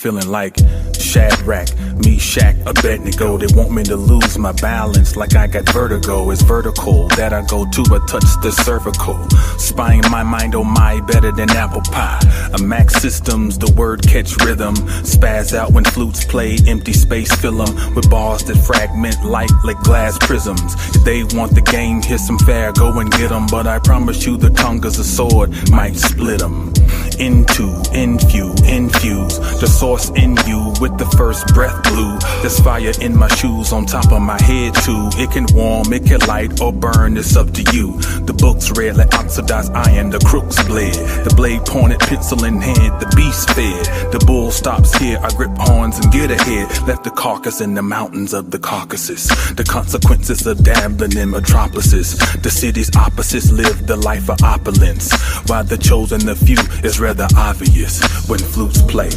feeling like Shadrach, Meshach, Abednego. They want me to lose my balance like I got vertigo. It's vertical that I go to, I touch the cervical. Spying my mind, oh my, better than apple pie. A Max Systems, the word catch rhythm. Spaz out when flutes play, empty space fill 'em with bars that fragment like glass prisms. If they want the game, here's some fair, go and get 'em. But I promise you the tongue is a sword, might split 'em. Infuse the source in you with the first breath blue. There's fire in my shoes on top of my head too. It can warm, it can light or burn, it's up to you. The book's red like oxidized iron, the crook's blade. The blade pointed, pencil in hand, the beast fed. The bull stops here, I grip horns and get ahead. Left the carcass in the mountains of the Caucasus. The consequences of dabbling in metropolises. The city's opposites live the life of opulence, while the chosen, the few, is rather obvious when flutes play.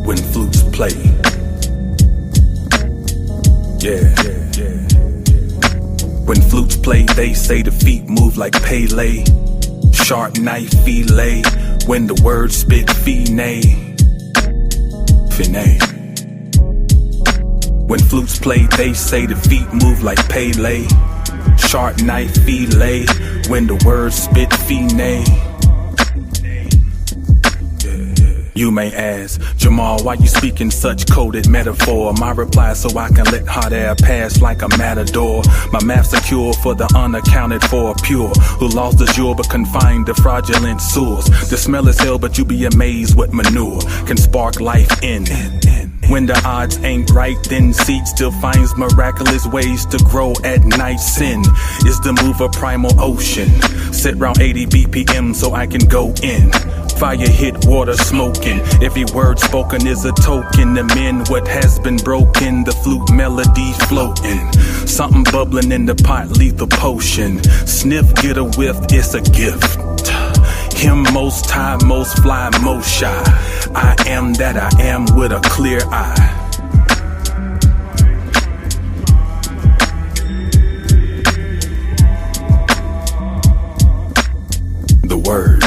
When flutes play. Yeah. When flutes play, they say the feet move like Pele. Sharp knife fillet. When the words spit finay. When flutes play, they say the feet move like Pele. Sharp knife fillet. When the words spit finay. You may ask, Jamal, why you speaking such coded metaphor? My reply so I can let hot air pass like a matador. My math's a cure for the unaccounted for, pure, who lost the jewel but confined to fraudulent source. The smell is hell, but you be amazed what manure can spark life in. When the odds ain't right, then seed still finds miraculous ways to grow at night. Sin is the move of primal ocean. Sit round 80 BPM so I can go in. Fire hit, water smoking. Every word spoken is a token to mend what has been broken. The flute melody floating. Something bubbling in the pot, lethal potion. Sniff, get a whiff, it's a gift. Him most high, most fly, most shy. I am that I am with a clear eye. The word.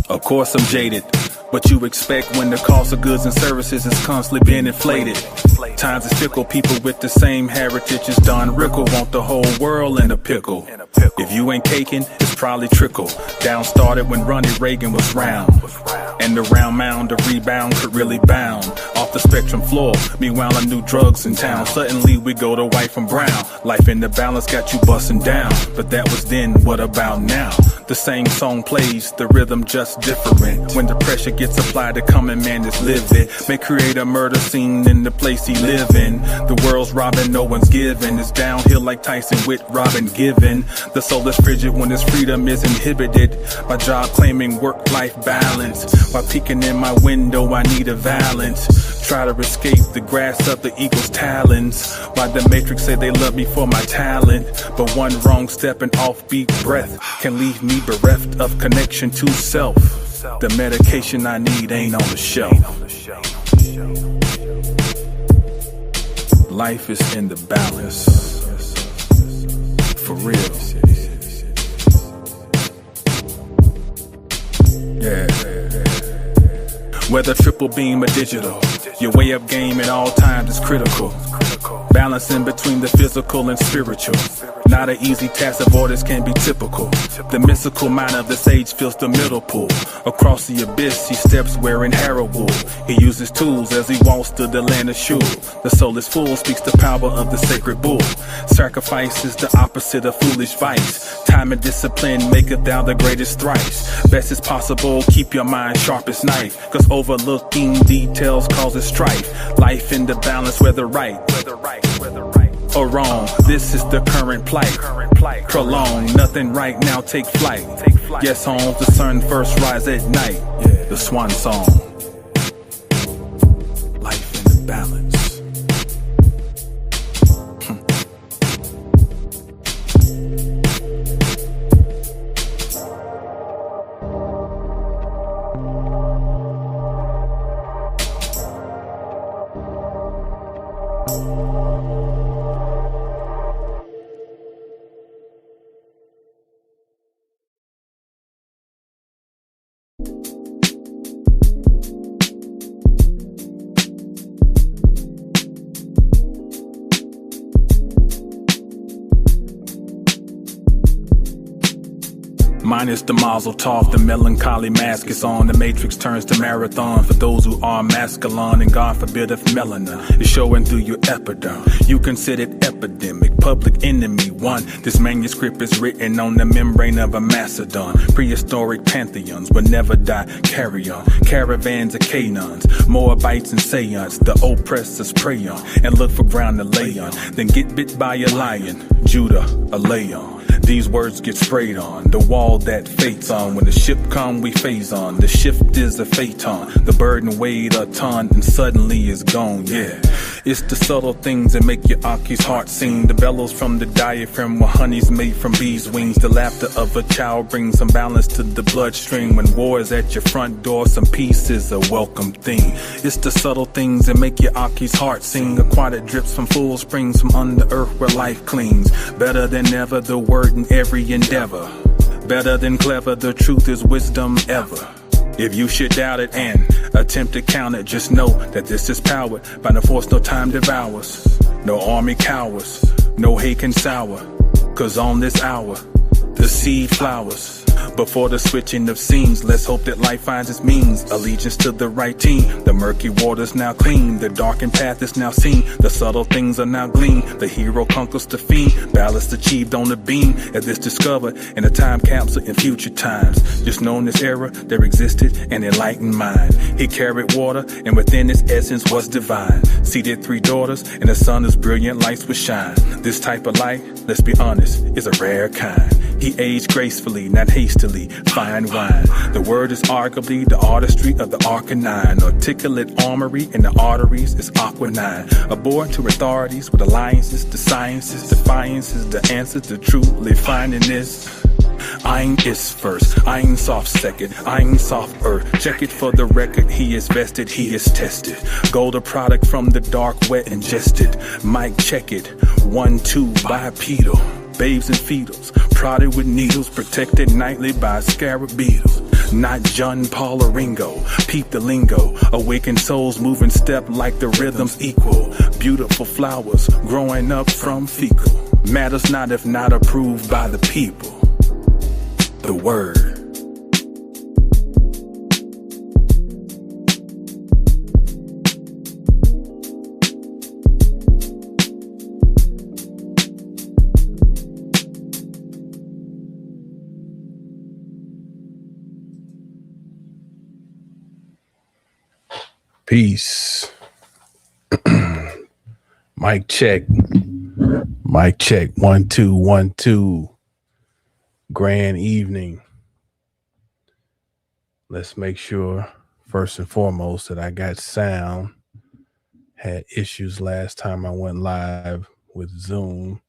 Of course I'm jaded. What you expect when the cost of goods and services is constantly being inflated. Times is fickle, people with the same heritage as Don Rickle want the whole world in a pickle. If you ain't caking, it's probably trickle. Down started when Ronnie Reagan was round. And the round mound, the rebound could really bound off the spectrum floor. Meanwhile, I knew drugs in town. Suddenly we go to white from brown. Life in the balance got you busting down. But that was then, what about now? The same song plays, the rhythm just different. When the pressure gets applied, the common man is livid. May create a murder scene in the place he live in. The world's robbing, no one's giving. It's downhill like Tyson with Robin Given. The soul is frigid when its freedom is inhibited. My job claiming work-life balance. While peeking in my window, I need a valance. Try to escape the grasp of the eagle's talons. While the matrix say they love me for my talent. But one wrong step and offbeat breath can leave me bereft of connection to self. The medication I need ain't on the shelf. Life is in the balance. For real. Yeah. Whether triple beam or digital, your way up game at all times is critical. Balancing between the physical and spiritual. Not an easy task, avoidance can be typical. The mystical mind of the sage feels the middle pool. Across the abyss, he steps wearing harrow wool. He uses tools as he walks to the land of Shul. The soul is full, speaks the power of the sacred bull. Sacrifice is the opposite of foolish vice. Time and discipline maketh thou the greatest thrice. Best as possible, keep your mind sharp as knife. Cause overlooking details causes strife. Life in the balance, whether right or wrong, this is the current plight. Prolong, nothing right now, take flight. Yes, homes, the sun first rise at night. The swan song. balance. Minus the mazel tov, the melancholy mask is on. The matrix turns to marathon for those who are masculine, and God forbid if melanin is showing through your epiderm. You consider it epidemic, public enemy one. This manuscript is written on the membrane of a Macedon. Prehistoric pantheons will never die. Carry on. Caravans of Canaans, Moabites and Sayons. The oppressors prey on and look for ground to lay on. Then get bit by a lion, Judah, a lion. These words get sprayed on the wall that fate's on. When the ship come, we phase on. The shift is a phaeton. The burden weighed a ton and suddenly is gone. Yeah, it's the subtle things that make your Aki's heart sing. The bellows from the diaphragm where honey's made from bees' wings. The laughter of a child brings some balance to the bloodstream. When war is at your front door, some peace is a welcome thing. It's the subtle things that make your Aki's heart sing. Aquatic drips from full springs from under earth where life clings. Better than ever, the word in every endeavor. Better than clever, the truth is wisdom ever. If you should doubt it and attempt to count it, just know that this is powered by no force, no time devours. No army cowers, no hate can sour. Cause on this hour, the seed flowers. Before the switching of scenes, let's hope that life finds its means. Allegiance to the right team. The murky water's now clean. The darkened path is now seen. The subtle things are now gleaned. The hero conquers the fiend. Balance achieved on the beam. As this discovered in a time capsule in future times. Just know in this era there existed an enlightened mind. He carried water and within its essence was divine. Seated 3 daughters and the sun whose brilliant lights would shine. This type of light, let's be honest, is a rare kind. He aged gracefully, not hastily, fine wine. The word is arguably the artistry of the Arcanine. Articulate armory in the arteries is aquanine. Aboard to authorities with alliances, the sciences, defiances, the answer to truly finding this. Ein is first, Ein soft second, Ein soft earth. Check it for the record, he is vested, he is tested. Golden product from the dark, wet ingested. Mic check it, 1, 2, bipedal. Babes and fetals, prodded with needles, protected nightly by scarab beetles. Not John, Paul, or Ringo. Peep the lingo. Awakened souls moving step like the rhythm's equal. Beautiful flowers growing up from fecal. Matters not if not approved by the people. The word. Peace. Mic check. Mic check. 1, 2, 1, 2. Grand evening. Let's make sure, first and foremost, that I got sound. Had issues last time I went live with Zoom.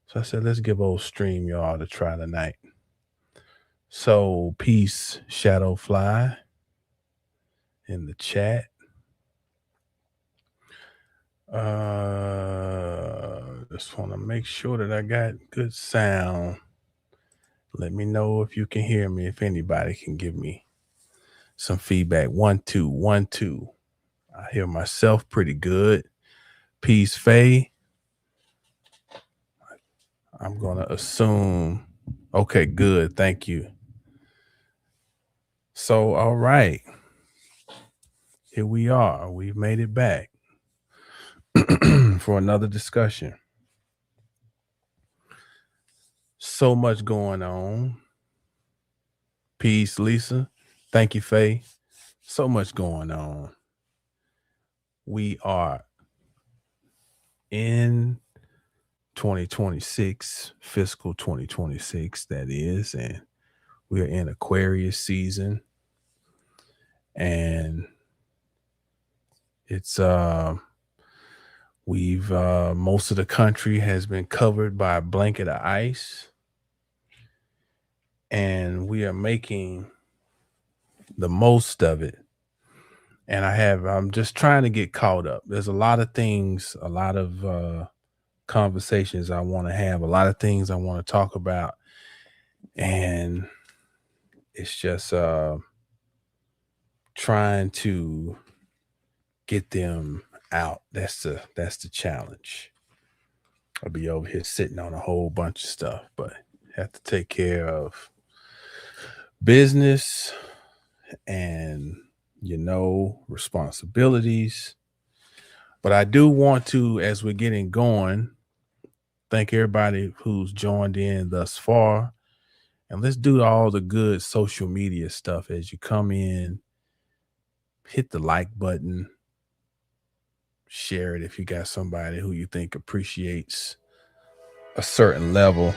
So I said, let's give old StreamYard a try tonight. So, peace, Shadowfly in the chat. Just want to make sure that I got good sound. Let me know if you can hear me, if anybody can give me some feedback. 1, 2, 1, 2. I hear myself pretty good. Peace, Faye. I'm going to assume. Okay, good. Thank you. So, all right. Here we are. We've made it back for another discussion. So much going on. Peace, Lisa. Thank you, Faye. So much going on. We are in 2026, fiscal 2026, that is, and we are in Aquarius season. And it's We've most of the country has been covered by a blanket of ice, and we are making the most of it. And I'm just trying to get caught up. There's a lot of things, a lot of conversations I want to have, a lot of things I want to talk about, and it's just trying to get them out. That's the challenge. I'll be over here sitting on a whole bunch of stuff, but have to take care of business and responsibilities. But I do want to, as we're getting going, thank everybody who's joined in thus far. And let's do all the good social media stuff as you come in. Hit the like button, share it if you got somebody who you think appreciates a certain level.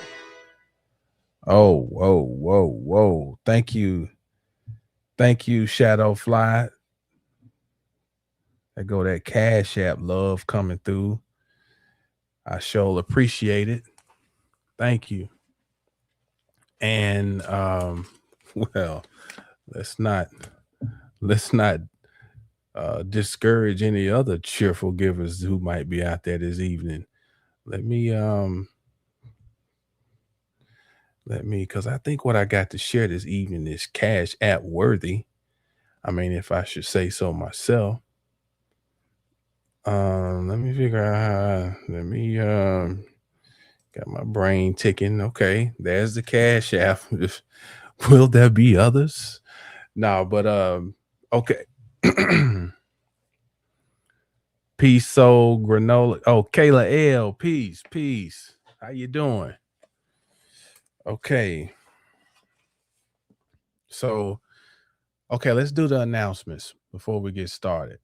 Oh, whoa, whoa, whoa. Thank you. Thank you, Shadow Fly. There go that Cash App love coming through. I sure appreciate it. Thank you. And well, let's not discourage any other cheerful givers who might be out there this evening. Let me because I think what I got to share this evening is Cash App worthy. I mean, if I should say so myself. Let me figure out got my brain ticking. Okay, there's the Cash App. Will there be others? No, but okay. Peace, soul, granola. Oh, Kayla L. Peace, peace. How you doing? Okay. So, okay, let's do the announcements before we get started.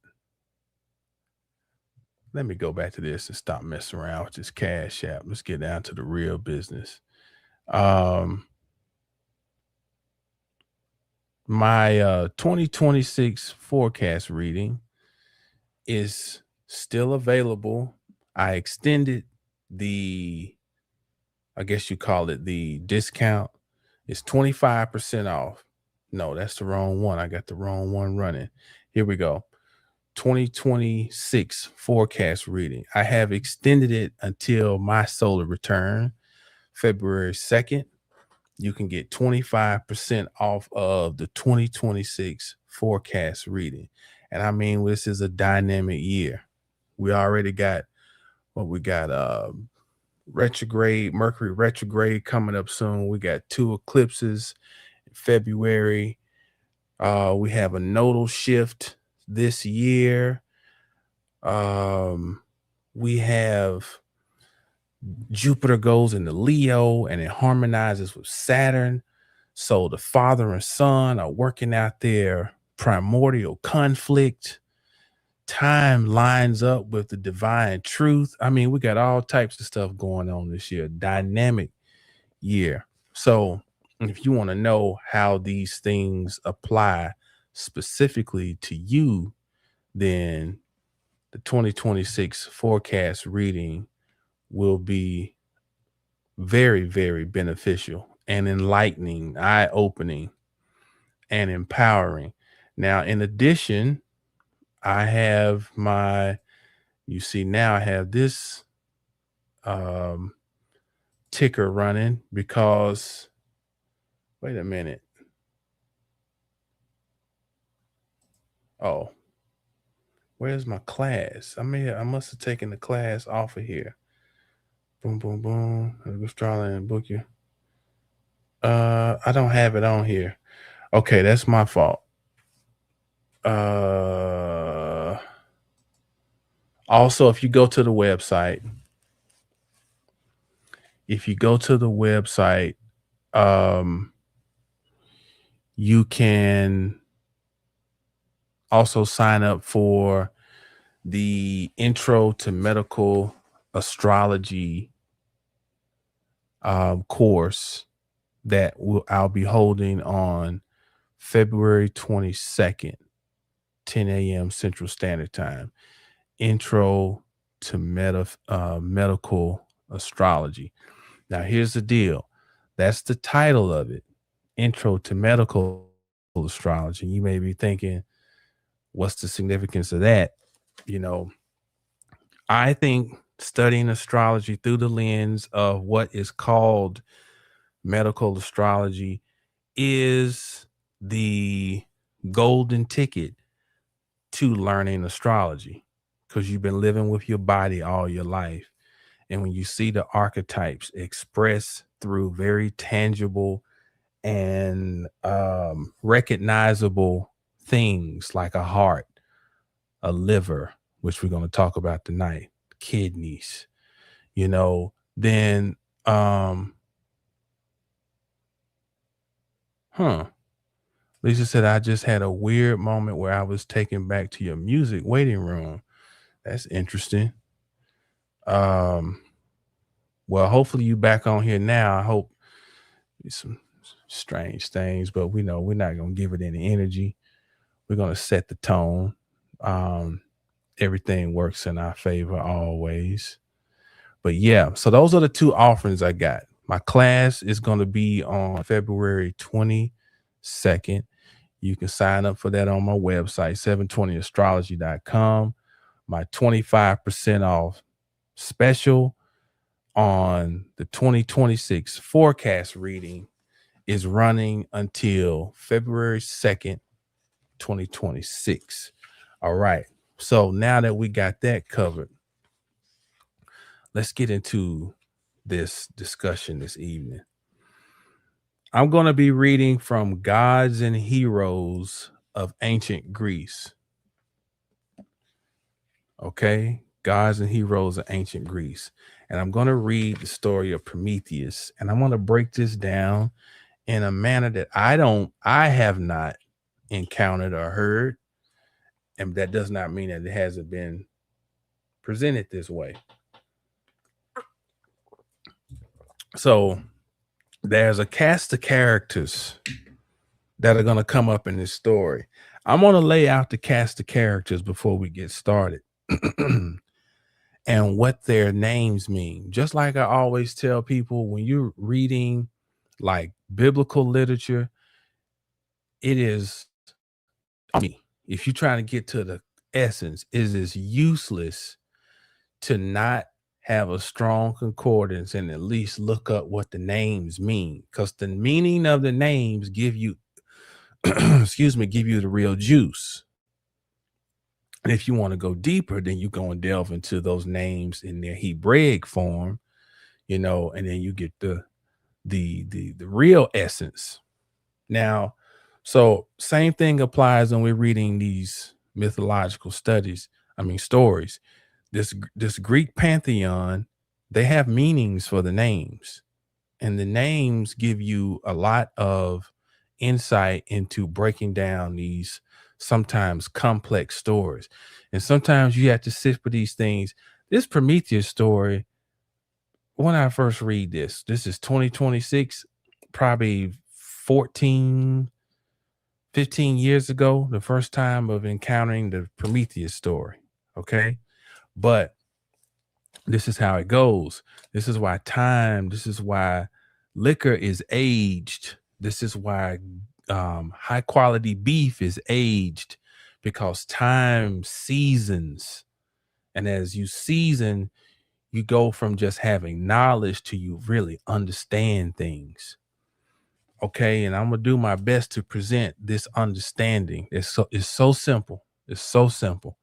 Let me go back to this and stop messing around with this Cash App. Let's get down to the real business. My 2026 forecast reading is still available. I extended I guess you call it the discount. It's 25% off. No, that's the wrong one. I got the wrong one running. Here we go. 2026 forecast reading. I have extended it until my solar return, February 2nd. You can get 25% off of the 2026 forecast reading. And I mean, this is a dynamic year. We already got retrograde, Mercury retrograde coming up soon. We got 2 eclipses in February. We have a nodal shift this year. We have Jupiter goes into Leo and it harmonizes with Saturn. So the father and son are working out their primordial conflict. Time lines up with the divine truth. I mean, we got all types of stuff going on this year. Dynamic year. So if you want to know how these things apply specifically to you, then the 2026 forecast reading will be very, very beneficial and enlightening, eye-opening, and empowering. Now, in addition, I have now I have this ticker running because, wait a minute. Oh, where's my class? I must have taken the class off of here. Boom, boom, boom. Australia and book you. I don't have it on here. Okay, that's my fault. Also, if you go to the website, you can also sign up for the Intro to Medical Astrology course that I'll be holding on February 22nd, 10 a.m. Central Standard Time. Intro to medical astrology. Now, here's the deal. That's the title of it, Intro to Medical Astrology. You may be thinking, what's the significance of that? You know, I think studying astrology through the lens of what is called medical astrology is the golden ticket to learning astrology, because you've been living with your body all your life. And when you see the archetypes expressed through very tangible and recognizable things like a heart, a liver, which we're going to talk about tonight, kidneys, then, um, huh. Lisa said, I just had a weird moment where I was taken back to your music waiting room. That's interesting. Um, well, hopefully you back on here now. I hope some strange things, but we know we're not going to give it any energy. We're going to set the tone. Everything works in our favor always. But yeah, so those are the two offerings I got. My class is going to be on February 22nd. You can sign up for that on my website, 720astrology.com. My 25% off special on the 2026 forecast reading is running until February 2nd, 2026. All right. So now that we got that covered, let's get into this discussion this evening. I'm going to be reading from Gods and Heroes of Ancient Greece. Okay, Gods and Heroes of Ancient Greece. And I'm going to read the story of Prometheus. And I'm going to break this down in a manner that I have not encountered or heard. And that does not mean that it hasn't been presented this way. So there's a cast of characters that are going to come up in this story. I'm going to lay out the cast of characters before we get started and what their names mean. Just like I always tell people, when you're reading like biblical literature, it is, if you're trying to get to the essence, it is useless to not have a strong concordance and at least look up what the names mean, because the meaning of the names give you give you the real juice. And if you want to go deeper, then you go and delve into those names in their Hebraic form, and then you get the real essence. Now, so same thing applies when we're reading these mythological stories. This Greek pantheon, they have meanings for the names, and the names give you a lot of insight into breaking down these sometimes complex stories. And sometimes you have to sit for these things. This Prometheus story, when I first read this is 2026, probably 14, 15 years ago, the first time of encountering the Prometheus story. Okay. But this is how it goes. This is why liquor is aged. This is why high quality beef is aged, because time seasons. And as you season, you go from just having knowledge to you really understand things. Okay. And I'm going to do my best to present this understanding. It's so simple. It's so simple.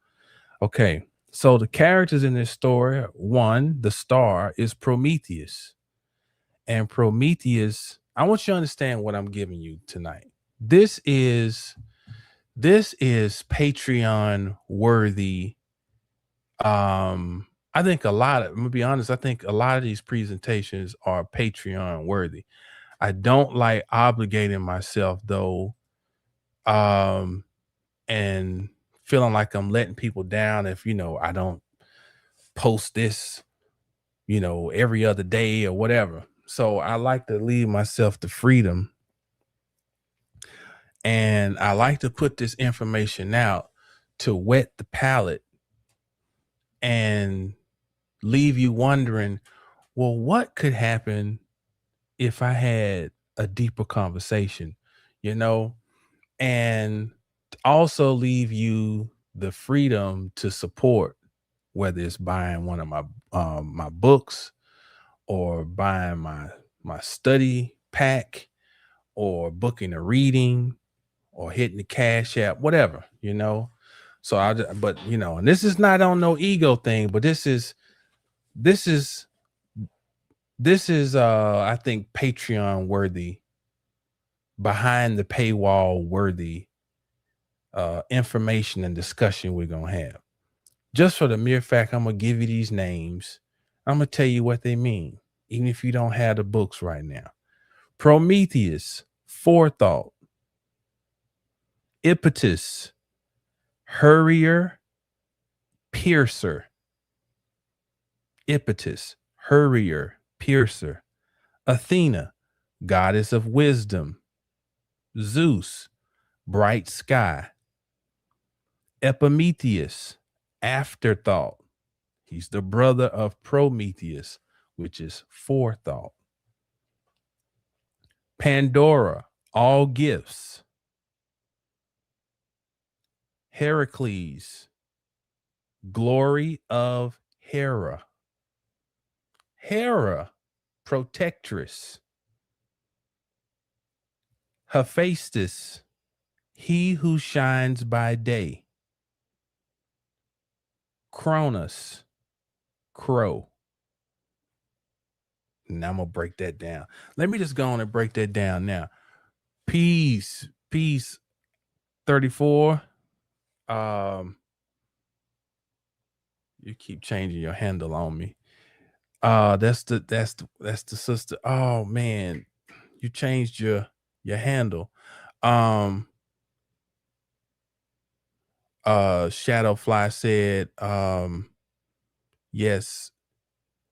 Okay. So the characters in this story, one, the star, is Prometheus. And Prometheus, I want you to understand what I'm giving you tonight. This is Patreon worthy. I think I'm gonna be honest, I think a lot of these presentations are Patreon worthy. I don't like obligating myself though, and feeling like I'm letting people down if I don't post this every other day or whatever. So I like to leave myself the freedom, and I like to put this information out to whet the palate and leave you wondering, well, what could happen if I had a deeper conversation, you know, and also leave you the freedom to support, whether it's buying one of my books or buying my study pack or booking a reading or hitting the cash app, whatever, you know. So but you know, and this is not on no ego thing, but this is I think Patreon worthy, behind the paywall worthy information and discussion we're gonna have. Just for the mere fact I'm gonna give you these names, I'm gonna tell you what they mean, even if you don't have the books right now. Prometheus, forethought. Impetus, hurrier, piercer. Impetus, hurrier, piercer. Athena, goddess of wisdom. Zeus, bright sky. Epimetheus, afterthought. He's the brother of Prometheus, which is forethought. Pandora, all gifts. Heracles, glory of Hera. Hera, protectress. Hephaestus, he who shines by day. Cronus, crow. Now I'm gonna break that down. Let me just go on and break that down now. Peace 34. You keep changing your handle on me. That's the sister. Oh man, you changed your handle. Shadowfly said, yes,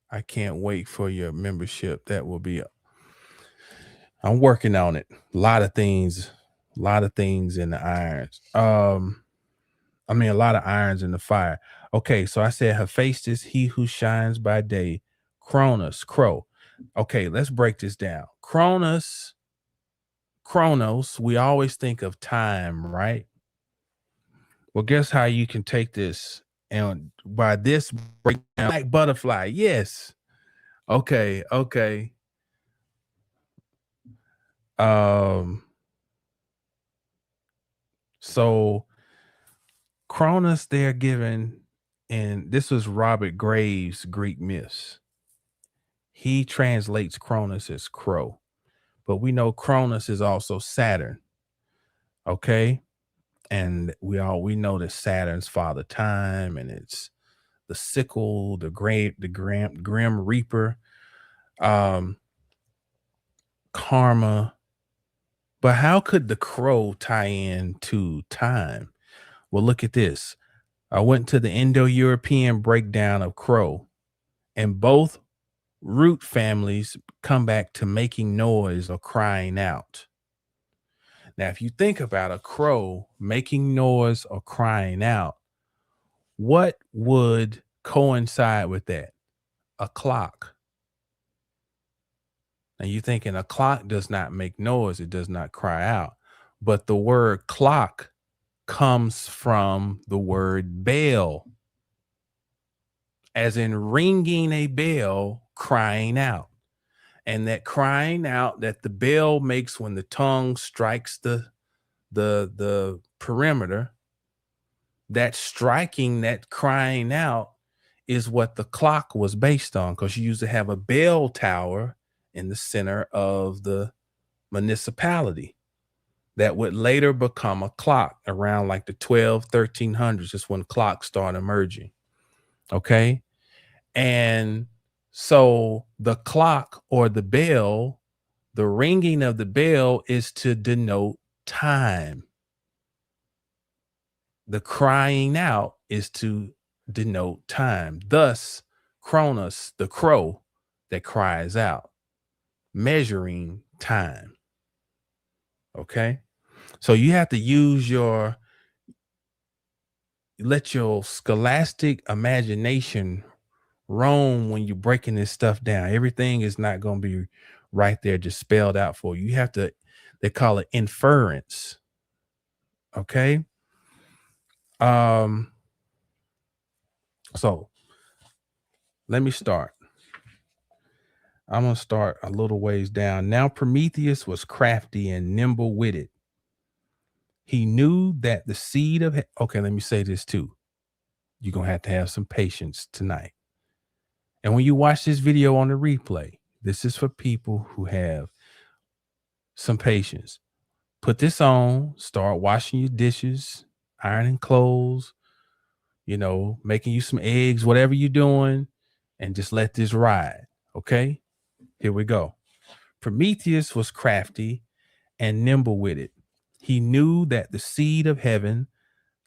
I can't wait for your membership. That will be I'm working on it. A lot of things in the irons. I mean, a lot of irons in the fire. Okay, so I said Hephaestus, he who shines by day. Cronus, crow. Okay, let's break this down. Chronos, we always think of time, right? Well, guess how you can take this, and by this breakdown, like butterfly. Yes. Okay. So Cronus, they're given, and this was Robert Graves' Greek myths. He translates Cronus as crow, but we know Cronus is also Saturn. Okay. And we know that Saturn's father time, and it's the sickle, the grim reaper, karma. But how could the crow tie in to time? Well, look at this. I went to the Indo-European breakdown of crow, and both root families come back to making noise or crying out. Now, if you think about a crow making noise or crying out, what would coincide with that? A clock. Now you're thinking a clock does not make noise, it does not cry out. But the word clock comes from the word bell, as in ringing a bell, crying out. And that crying out that the bell makes when the tongue strikes the perimeter, that striking, that crying out is what the clock was based on, because you used to have a bell tower in the center of the municipality that would later become a clock around like the 1300s, just when clocks start emerging. Okay. And so the clock or the bell, the ringing of the bell is to denote time. The crying out is to denote time. Thus, Cronus, the crow that cries out, measuring time. Okay. So you have to use let your scholastic imagination Rome, when you're breaking this stuff down, everything is not going to be right there just spelled out for you. You have to, they call it inference. Okay. So let me start. I'm going to start a little ways down. Now Prometheus was crafty and nimble-witted. He knew that the seed of okay, let me say this too. You're going to have some patience tonight. And when you watch this video on the replay, this is for people who have some patience. Put this on, start washing your dishes, ironing clothes, making you some eggs, whatever you're doing, and just let this ride. Okay, here we go. Prometheus was crafty and nimble-witted. He knew that the seed of heaven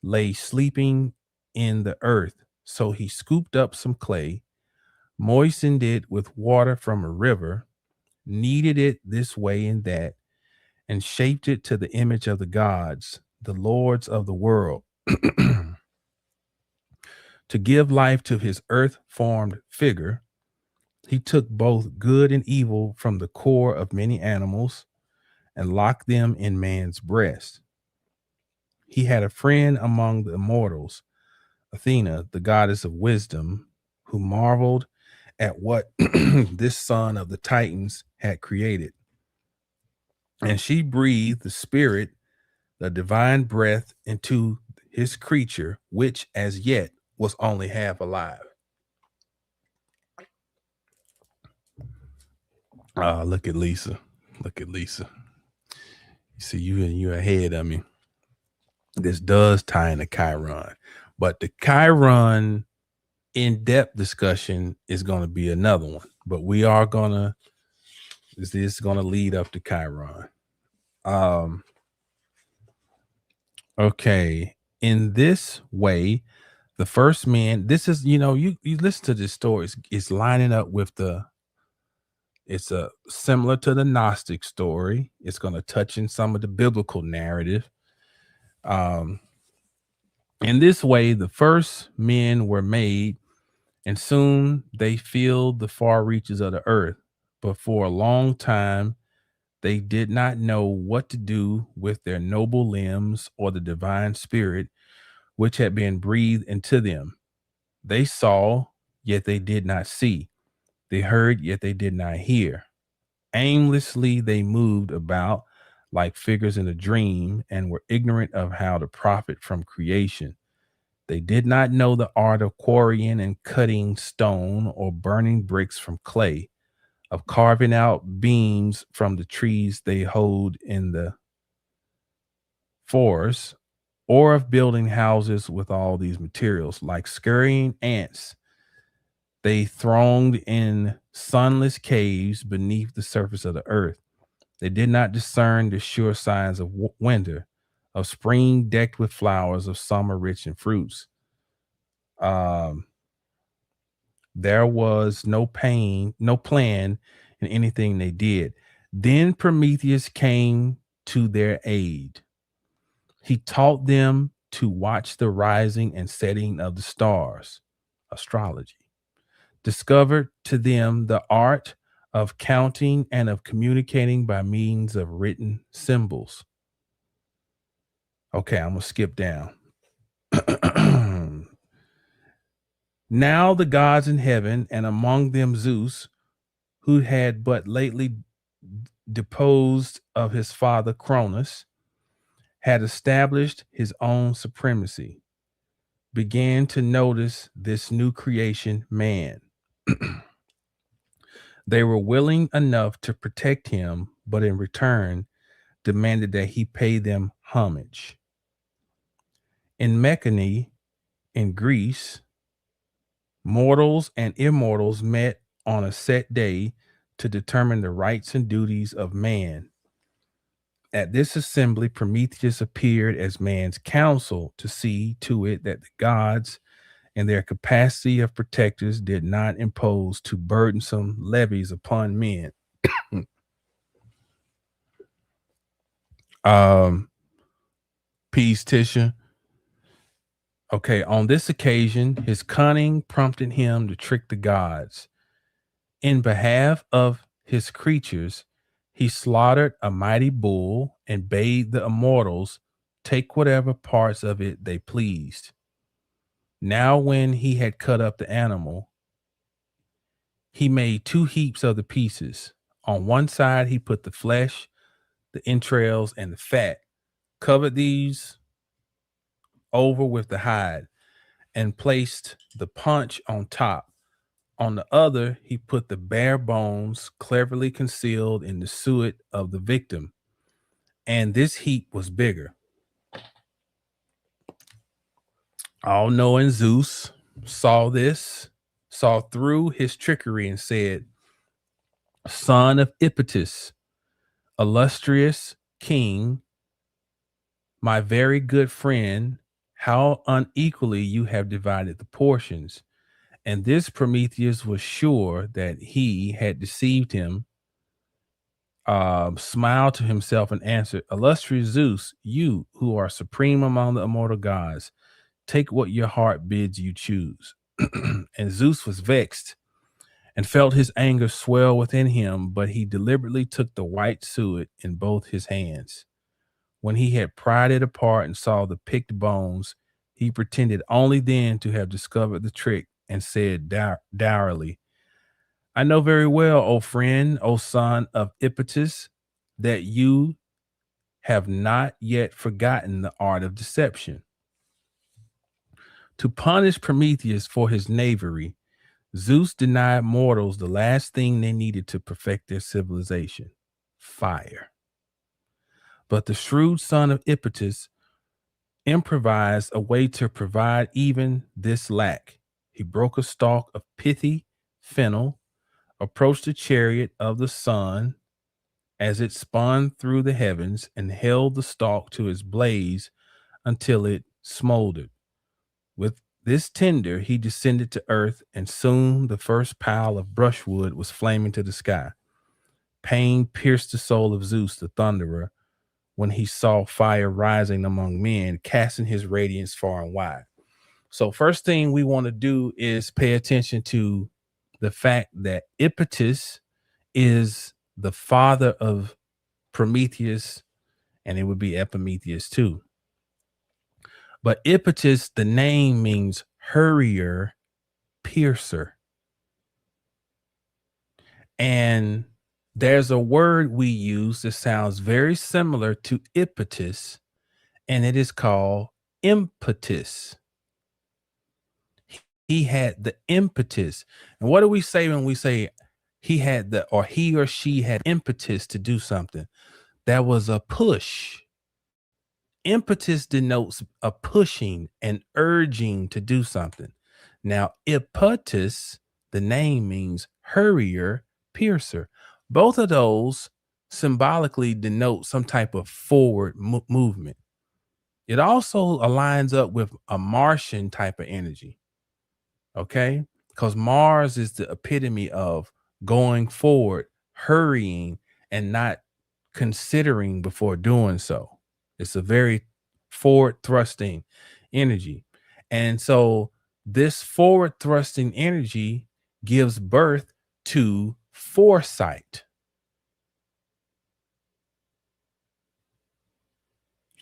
lay sleeping in the earth. So he scooped up some clay, moistened it with water from a river, kneaded it this way and that, and shaped it to the image of the gods, the lords of the world. To give life to his earth-formed figure, he took both good and evil from the core of many animals and locked them in man's breast. He had a friend among the immortals, Athena, the goddess of wisdom, who marveled at what this son of the Titans had created. And she breathed the spirit, the divine breath, into his creature, which as yet was only half alive. Look at Lisa. Look at Lisa. You see, you're ahead of me. This does tie into Chiron, but the Chiron in-depth discussion is going to be another one. But we are gonna. This is going to lead up to Chiron. Okay. In this way, the first man. This is you listen to this story. It's lining up with the. It's similar to the Gnostic story. It's going to touch in some of the biblical narrative. In this way, the first men were made, and soon they filled the far reaches of the earth. But for a long time, they did not know what to do with their noble limbs or the divine spirit which had been breathed into them. They saw, yet they did not see. They heard, yet they did not hear. Aimlessly, they moved about like figures in a dream and were ignorant of how to profit from creation. They did not know the art of quarrying and cutting stone or burning bricks from clay, of carving out beams from the trees they hoed in the forest, or of building houses with all these materials. Like scurrying ants, they thronged in sunless caves beneath the surface of the earth. They did not discern the sure signs of winter, of spring decked with flowers, of summer rich in fruits. There was no plan in anything they did. Then Prometheus came to their aid. He taught them to watch the rising and setting of the stars, astrology, discovered to them the art of counting and of communicating by means of written symbols. Okay, I'm going to skip down. Now the gods in heaven, and among them Zeus, who had but lately deposed of his father Cronus, had established his own supremacy, began to notice this new creation, man. They were willing enough to protect him, but in return demanded that he pay them homage. In Mechany, in Greece, mortals and immortals met on a set day to determine the rights and duties of man. At this assembly, Prometheus appeared as man's counsel to see to it that the gods, in their capacity of protectors, did not impose too burdensome levies upon men. Peace, Tisha. Okay, on this occasion, his cunning prompted him to trick the gods. In behalf of his creatures, he slaughtered a mighty bull and bade the immortals take whatever parts of it they pleased. Now, when he had cut up the animal, he made two heaps of the pieces. On one side, he put the flesh, the entrails, and the fat, covered these over with the hide, and placed the paunch on top. On the other, he put the bare bones cleverly concealed in the suet of the victim, and this heap was bigger. All knowing Zeus saw through his trickery, and said, "Son of Iphitus, illustrious king, my very good friend, how unequally you have divided the portions." And this Prometheus was sure that he had deceived him, smiled to himself and answered, "Illustrious Zeus, you who are supreme among the immortal gods, take what your heart bids you choose." And Zeus was vexed and felt his anger swell within him, but he deliberately took the white suet in both his hands. When he had pried it apart and saw the picked bones, he pretended only then to have discovered the trick, and said dourly, "I know very well, O friend, O son of Iphitus, that you have not yet forgotten the art of deception. To punish Prometheus for his knavery, Zeus denied mortals the last thing they needed to perfect their civilization: fire. But the shrewd son of Iphitus improvised a way to provide even this lack. He broke a stalk of pithy fennel, approached the chariot of the sun as it spun through the heavens, and held the stalk to its blaze until it smoldered. With this tinder, he descended to earth, and soon the first pile of brushwood was flaming to the sky. Pain pierced the soul of Zeus, the thunderer, when he saw fire rising among men, casting his radiance far and wide. So, first thing we want to do is pay attention to the fact that Iphitus is the father of Prometheus, and it would be Epimetheus too. But Iphitus, the name means hurrier, piercer. And there's a word we use that sounds very similar to impetus, and it is called impetus. He had the impetus. And what do we say when we say he had the, or he or she had impetus to do something? That was a push. Impetus denotes a pushing and urging to do something. Now, impetus, the name means hurrier, piercer. Both of those symbolically denote some type of forward movement. It also aligns up with a Martian type of energy. Okay, because Mars is the epitome of going forward, hurrying, and not considering before doing so. It's a very forward thrusting energy. And so this forward thrusting energy gives birth to foresight.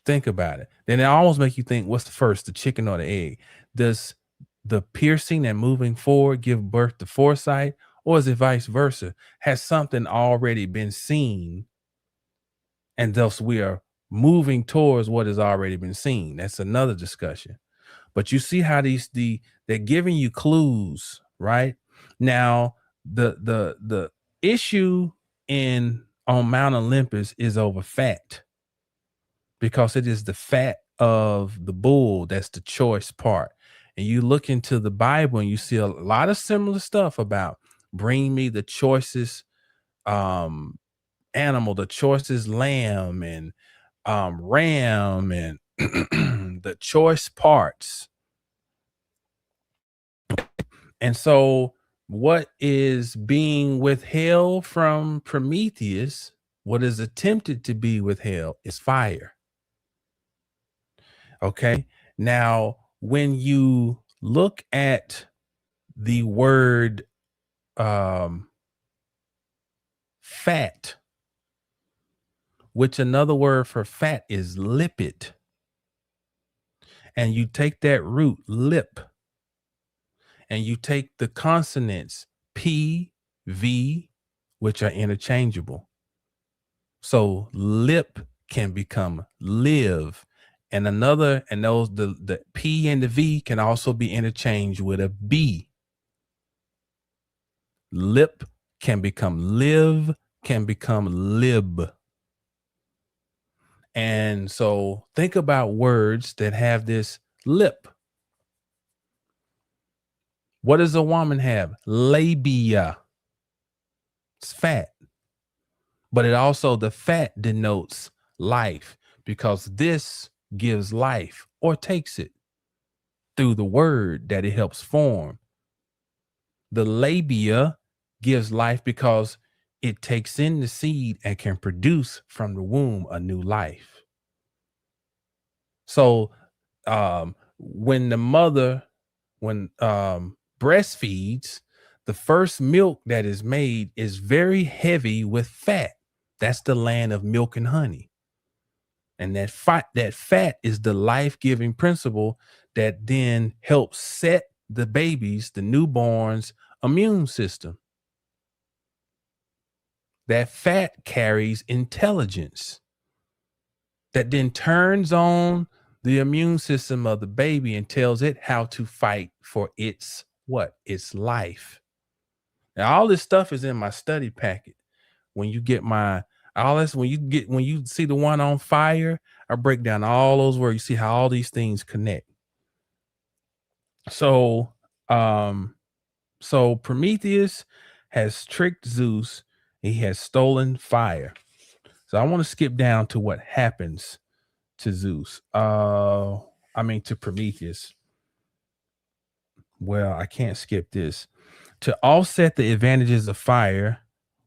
Think about it. Then it almost make you think, what's the first, the chicken or the egg? Does the piercing and moving forward give birth to foresight, or is it vice versa? Has something already been seen, and thus we are moving towards what has already been seen? That's another discussion. But you see how they're giving you clues, right? Now, the issue on Mount Olympus is over fat, because it is the fat of the bull that's the choice part. And you look into the Bible and you see a lot of similar stuff about bring me the choicest animal, the choicest lamb and ram, and the choice parts. And so what is being withheld from Prometheus, what is attempted to be withheld, is fire. Okay. Now, when you look at the word fat, which another word for fat is lipid, and you take that root lip and you take the consonants P, V, which are interchangeable. So lip can become live. And those the P and the V can also be interchanged with a B. Lip can become live, can become lib. And so think about words that have this lip. What does a woman have? Labia. It's fat. But it also, the fat denotes life, because this gives life or takes it through the word that it helps form. The labia gives life because it takes in the seed and can produce from the womb a new life. So when the mother breastfeeds, the first milk that is made is very heavy with fat. That's the land of milk and honey. And that fat is the life-giving principle that then helps set the baby's, the newborn's immune system. That fat carries intelligence that then turns on the immune system of the baby and tells it how to fight for its life. Now, all this stuff is in my study packet. When you get when you see the one on fire, I break down all those words. You see how all these things connect. So Prometheus has tricked Zeus. He has stolen fire. So I want to skip down to what happens to Zeus. To Prometheus. Well, I can't skip this. To offset the advantages of fire,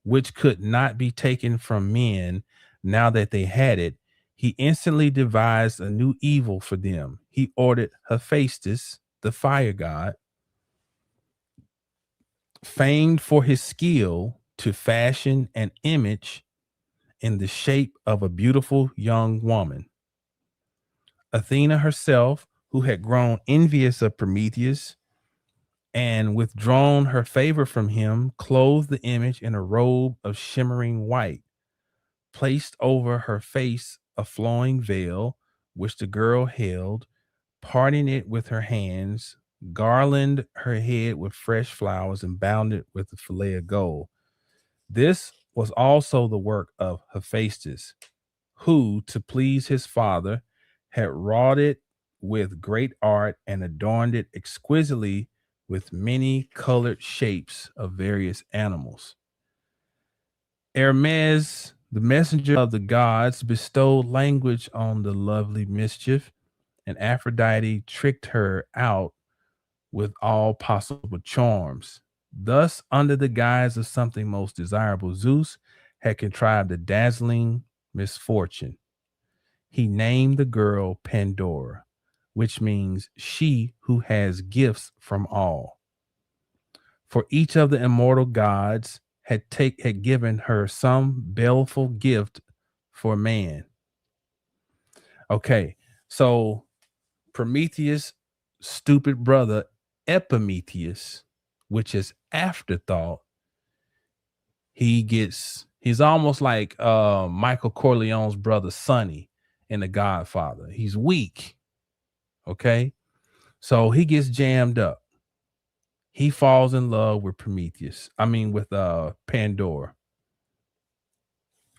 which could not be taken from men now that they had it, he instantly devised a new evil for them. He ordered Hephaestus, the fire god, famed for his skill, to fashion an image in the shape of a beautiful young woman. Athena herself, who had grown envious of Prometheus and withdrawn her favor from him, clothed the image in a robe of shimmering white, placed over her face a flowing veil, which the girl held, parting it with her hands, garlanded her head with fresh flowers, and bound it with a fillet of gold. This was also the work of Hephaestus, who, to please his father, had wrought it with great art and adorned it exquisitely with many colored shapes of various animals. Hermes, the messenger of the gods, bestowed language on the lovely mischief, and Aphrodite tricked her out with all possible charms. Thus, under the guise of something most desirable, Zeus had contrived a dazzling misfortune. He named the girl Pandora, which means she who has gifts from all. For each of the immortal gods had given her some baleful gift for man. Okay, so Prometheus' stupid brother Epimetheus, which is afterthought, he's almost like Michael Corleone's brother Sonny in The Godfather. He's weak. Okay, so he gets jammed up. He falls in love with Pandora.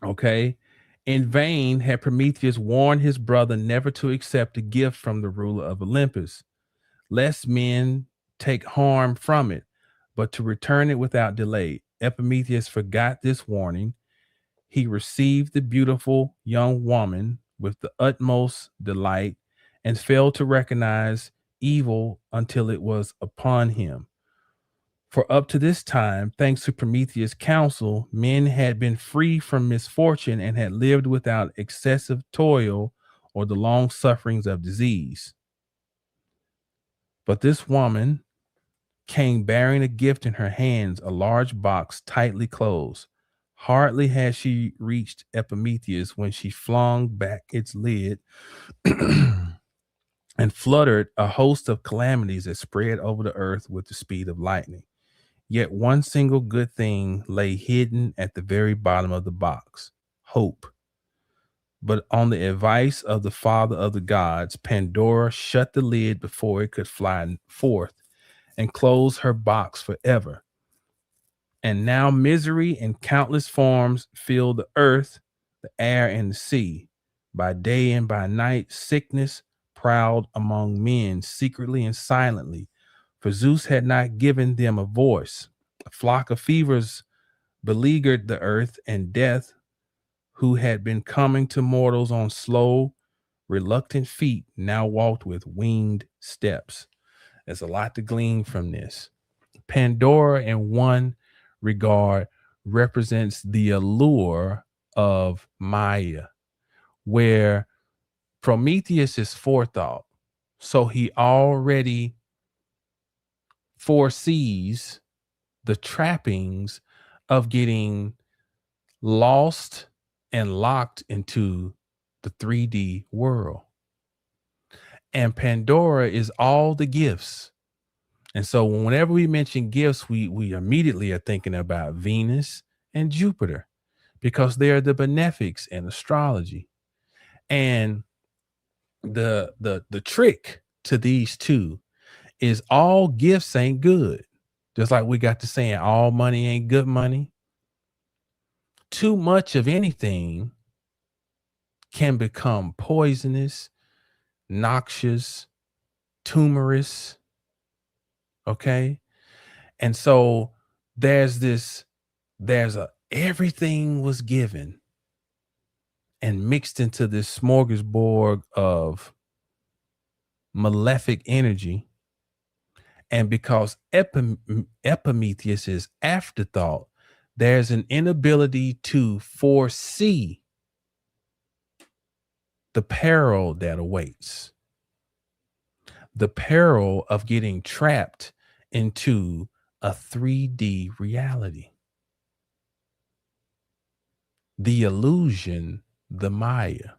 Okay. In vain had Prometheus warned his brother never to accept a gift from the ruler of Olympus, lest men take harm from it, but to return it without delay. Epimetheus forgot this warning. He received the beautiful young woman with the utmost delight and failed to recognize evil until it was upon him. For up to this time, thanks to Prometheus' counsel, men had been free from misfortune and had lived without excessive toil or the long sufferings of disease. But this woman came bearing a gift in her hands, a large box tightly closed. Hardly had she reached Epimetheus when she flung back its lid and fluttered a host of calamities that spread over the earth with the speed of lightning. Yet one single good thing lay hidden at the very bottom of the box: hope. But on the advice of the father of the gods, Pandora shut the lid before it could fly forth and close her box forever. And now misery in countless forms filled the earth, the air, and the sea. By day and by night, sickness prowled among men secretly and silently, for Zeus had not given them a voice. A flock of fevers beleaguered the earth, and death, who had been coming to mortals on slow, reluctant feet, now walked with winged steps. There's a lot to glean from this. Pandora, in one regard, represents the allure of Maya, where Prometheus is forethought. So he already foresees the trappings of getting lost and locked into the 3D world. And Pandora is all the gifts. And so whenever we mention gifts, we immediately are thinking about Venus and Jupiter, because they are the benefics in astrology. And the trick to these two is all gifts ain't good. Just like we got to saying all money ain't good money. Too much of anything can become poisonous, noxious, tumorous. Okay. And so there's a everything was given and mixed into this smorgasbord of malefic energy. And because Epimetheus is afterthought, there's an inability to foresee the peril that awaits, the peril of getting trapped into a 3D reality. The illusion, the Maya.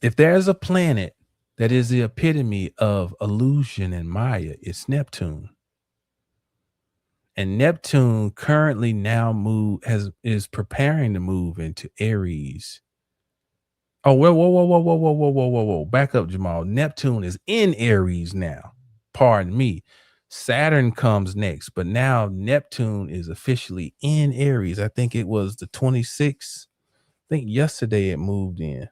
If there's a planet that is the epitome of illusion and Maya, it's Neptune. And Neptune currently now is preparing to move into Aries. Oh, whoa. Back up, Jamal. Neptune is in Aries now. Pardon me. Saturn comes next, but now Neptune is officially in Aries. I think it was the 26th. I think yesterday it moved in.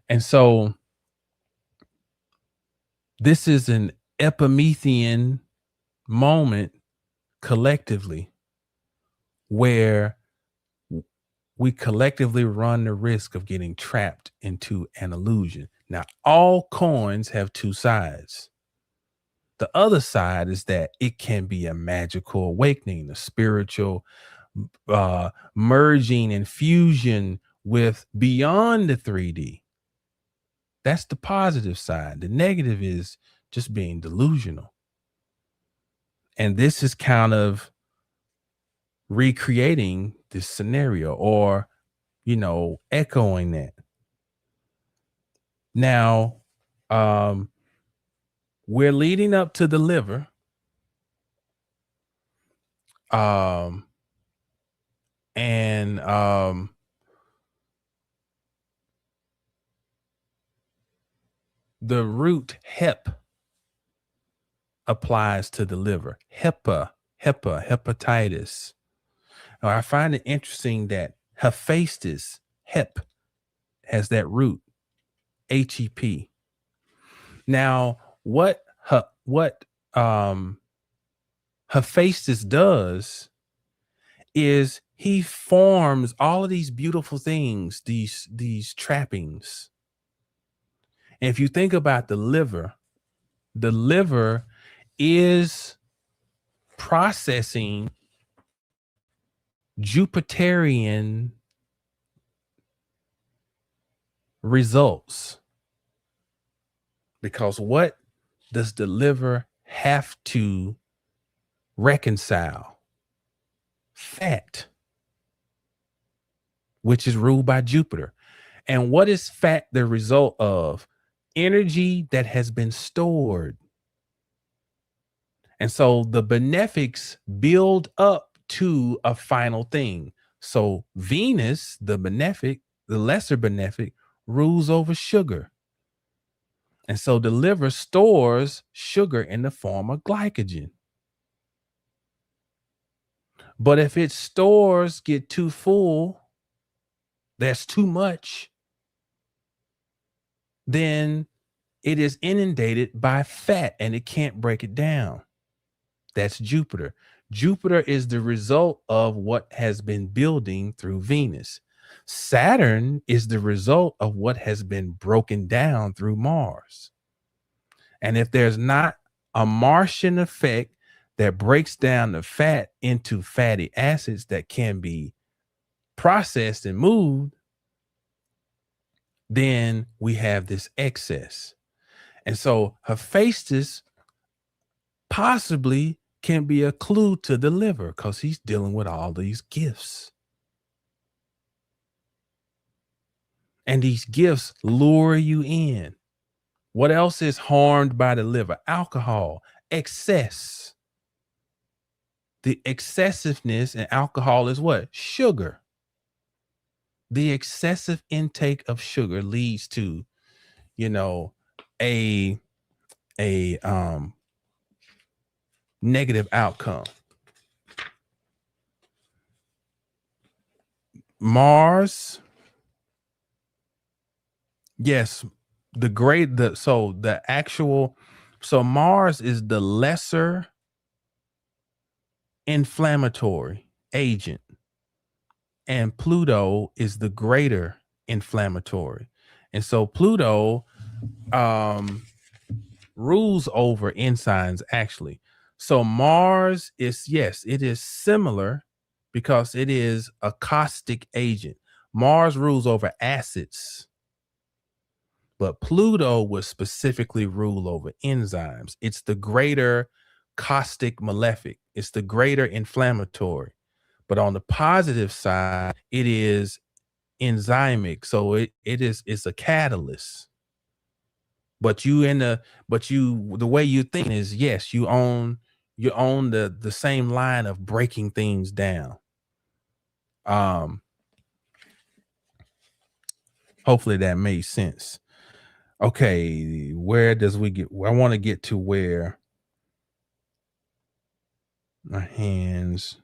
And so this is an Epimethean moment collectively, where we collectively run the risk of getting trapped into an illusion. Now, all coins have two sides. The other side is that it can be a magical awakening, a spiritual merging and fusion with beyond the 3D. That's the positive side. The negative is just being delusional. And this is kind of recreating this scenario, or, echoing that. Now, we're leading up to the liver. And the root hep applies to the liver. Hepatitis. Now, I find it interesting that Hephaestus, hep, has that root, HEP. Now, what Hephaestus does is he forms all of these beautiful things, these trappings. And if you think about the liver is processing Jupiterian results. Because what does the liver have to reconcile? Fat, which is ruled by Jupiter. And what is fat the result of? Energy that has been stored. And so the benefics build up to a final thing. So Venus, the benefic, the lesser benefic, rules over sugar. And so the liver stores sugar in the form of glycogen. But if its stores get too full, there's too much, then it is inundated by fat and it can't break it down. That's Jupiter. Jupiter is the result of what has been building through Venus. Saturn is the result of what has been broken down through Mars. And if there's not a Martian effect that breaks down the fat into fatty acids that can be processed and moved, then we have this excess. And so Hephaestus possibly can be a clue to the liver because he's dealing with all these gifts. And these gifts lure you in. What else is harmed by the liver? Alcohol, excess. The excessiveness in alcohol is what? Sugar. The excessive intake of sugar leads to, a negative outcome. Mars, yes, so Mars is the lesser inflammatory agent, and Pluto is the greater inflammatory. And so Pluto rules over enzymes, actually. So Mars is, yes, it is similar because it is a caustic agent. Mars rules over acids, but Pluto would specifically rule over enzymes. It's the greater caustic malefic. It's the greater inflammatory. But on the positive side, it is enzymic. So it's a catalyst. But the way you think is, yes, you own the same line of breaking things down. Hopefully that made sense. Okay, where does we get? I want to get to where my hands,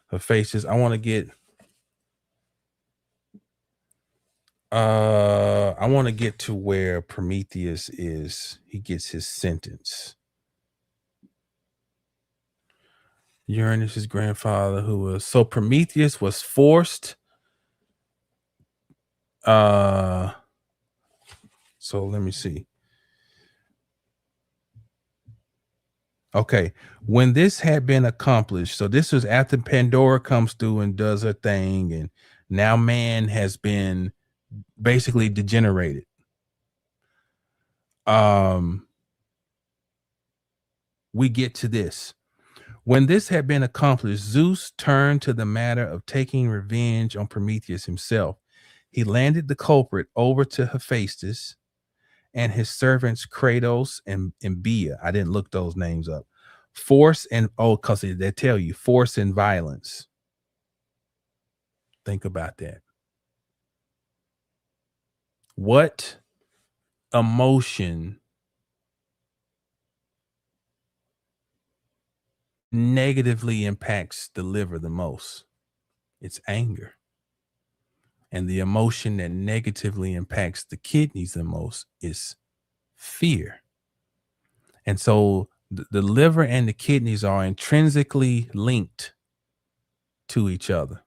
her faces. I want to get. I want to get to where Prometheus is. He gets his sentence. Uranus' grandfather, so Prometheus was forced. So let me see. Okay, when this had been accomplished, so this was after Pandora comes through and does her thing, and now man has been basically degenerated. We get to this. When this had been accomplished, Zeus turned to the matter of taking revenge on Prometheus himself. He landed the culprit over to Hephaestus and his servants Kratos and Bia. I didn't look those names up. Because they tell you force and violence. Think about that. What emotion negatively impacts the liver the most? It's anger. And the emotion that negatively impacts the kidneys the most is fear. And so the liver and the kidneys are intrinsically linked to each other,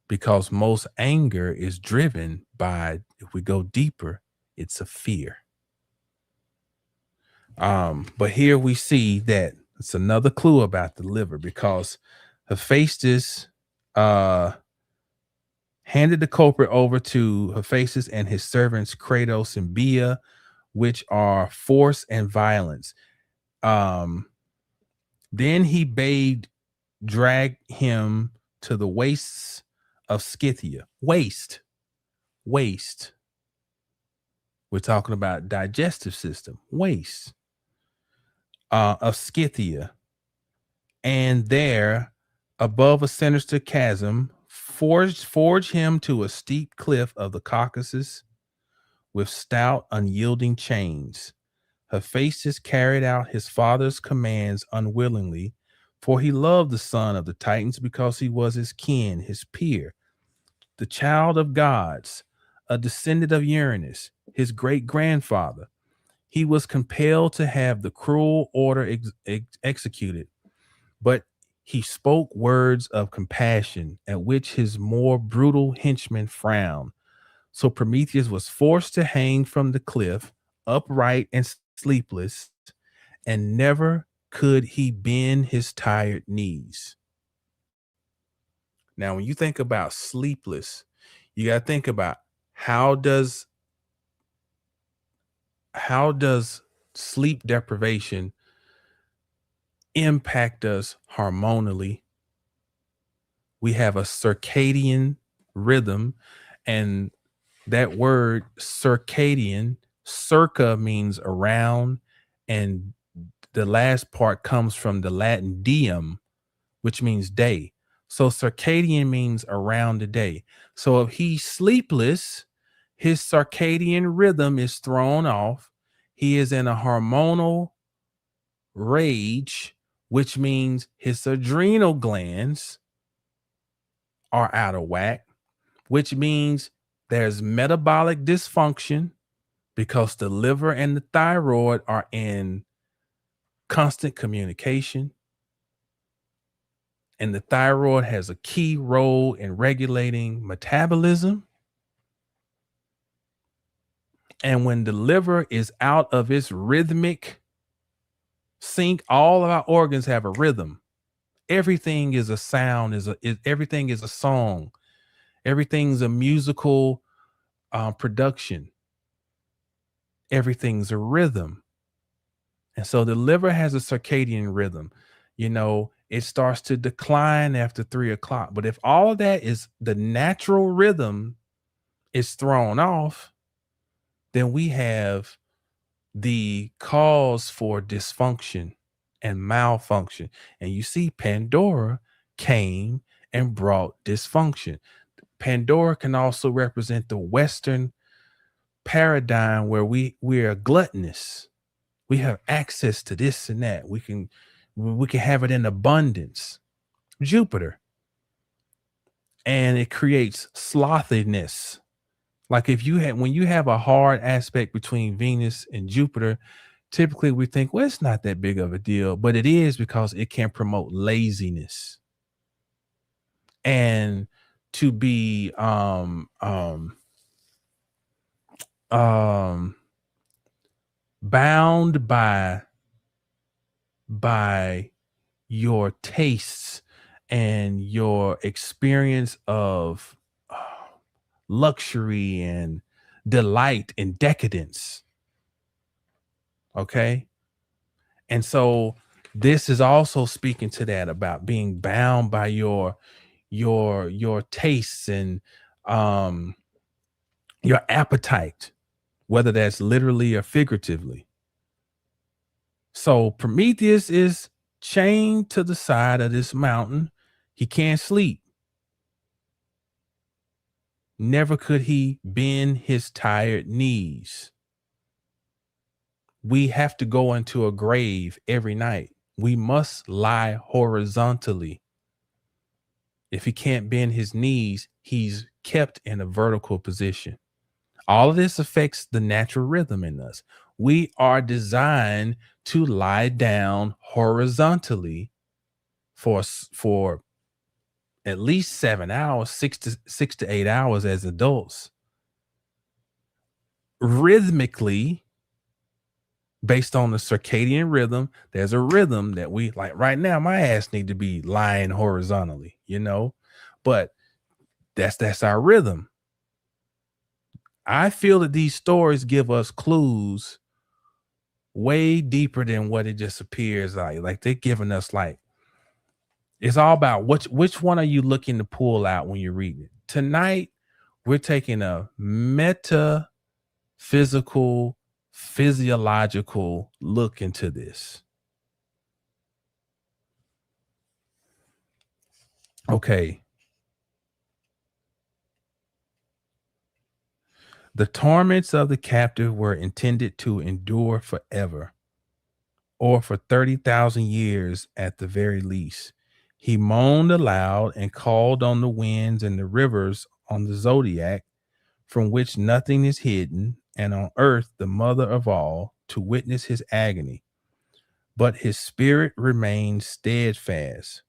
because most anger is driven by, if we go deeper, it's a fear. But here we see that it's another clue about the liver, because Hephaestus handed the culprit over to Hephaestus and his servants Kratos and Bia which are force and violence. Um, then he bade drag him to the wastes of Scythia. Waste. We're talking about digestive system. Waste of Scythia. And there, above a sinister chasm, forge him to a steep cliff of the Caucasus with stout, unyielding chains. Hephaestus carried out his father's commands unwillingly, for he loved the son of the Titans because he was his kin, his peer, the child of gods, a descendant of Uranus, his great grandfather. He was compelled to have the cruel order executed, but he spoke words of compassion at which his more brutal henchmen frowned. So Prometheus was forced to hang from the cliff, upright and sleepless, and never could he bend his tired knees. Now, when you think about sleepless, you got to think about how does sleep deprivation impact us hormonally. We have a circadian rhythm, and that word circadian, circa means around, and the last part comes from the Latin diem, which means day. So circadian means around the day. So if he's sleepless, his circadian rhythm is thrown off. He is in a hormonal rage, which means his adrenal glands are out of whack, which means there's metabolic dysfunction because the liver and the thyroid are in constant communication. And the thyroid has a key role in regulating metabolism. And when the liver is out of its rhythmic sync, all of our organs have a rhythm. Everything is a sound, everything is a song. Everything's a musical production. Everything's a rhythm. And so the liver has a circadian rhythm. You know, it starts to decline after 3 o'clock. But if all that is the natural rhythm is thrown off, then we have the cause for dysfunction and malfunction. And you see, Pandora came and brought dysfunction. Pandora can also represent the Western paradigm where we are gluttonous. We have access to this and that. We can have it in abundance. Jupiter. And it creates slothiness. Like when you have a hard aspect between Venus and Jupiter, typically we think, well, it's not that big of a deal, but it is because it can promote laziness. And to be bound by your tastes and your experience of luxury and delight and decadence. Okay. And so this is also speaking to that, about being bound by your tastes and your appetite, whether that's literally or figuratively. So Prometheus is chained to the side of this mountain. He can't sleep. Never could he bend his tired knees. We have to go into a grave every night. We must lie horizontally. If he can't bend his knees, he's kept in a vertical position. All of this affects the natural rhythm in us. We are designed to lie down horizontally for at least 7 hours, 6 to 8 hours as adults. Rhythmically, based on the circadian rhythm, there's a rhythm that we like. Right now, my ass need to be lying horizontally, but that's our rhythm. I feel that these stories give us clues way deeper than what it just appears like. Like they're giving us like, it's all about which one are you looking to pull out when you're reading it. Tonight, we're taking a metaphysical, physiological look into this. Okay. The torments of the captive were intended to endure forever, or for 30,000 years at the very least. He moaned aloud and called on the winds and the rivers on the zodiac, from which nothing is hidden, and on earth, the mother of all, to witness his agony. But his spirit remained steadfast.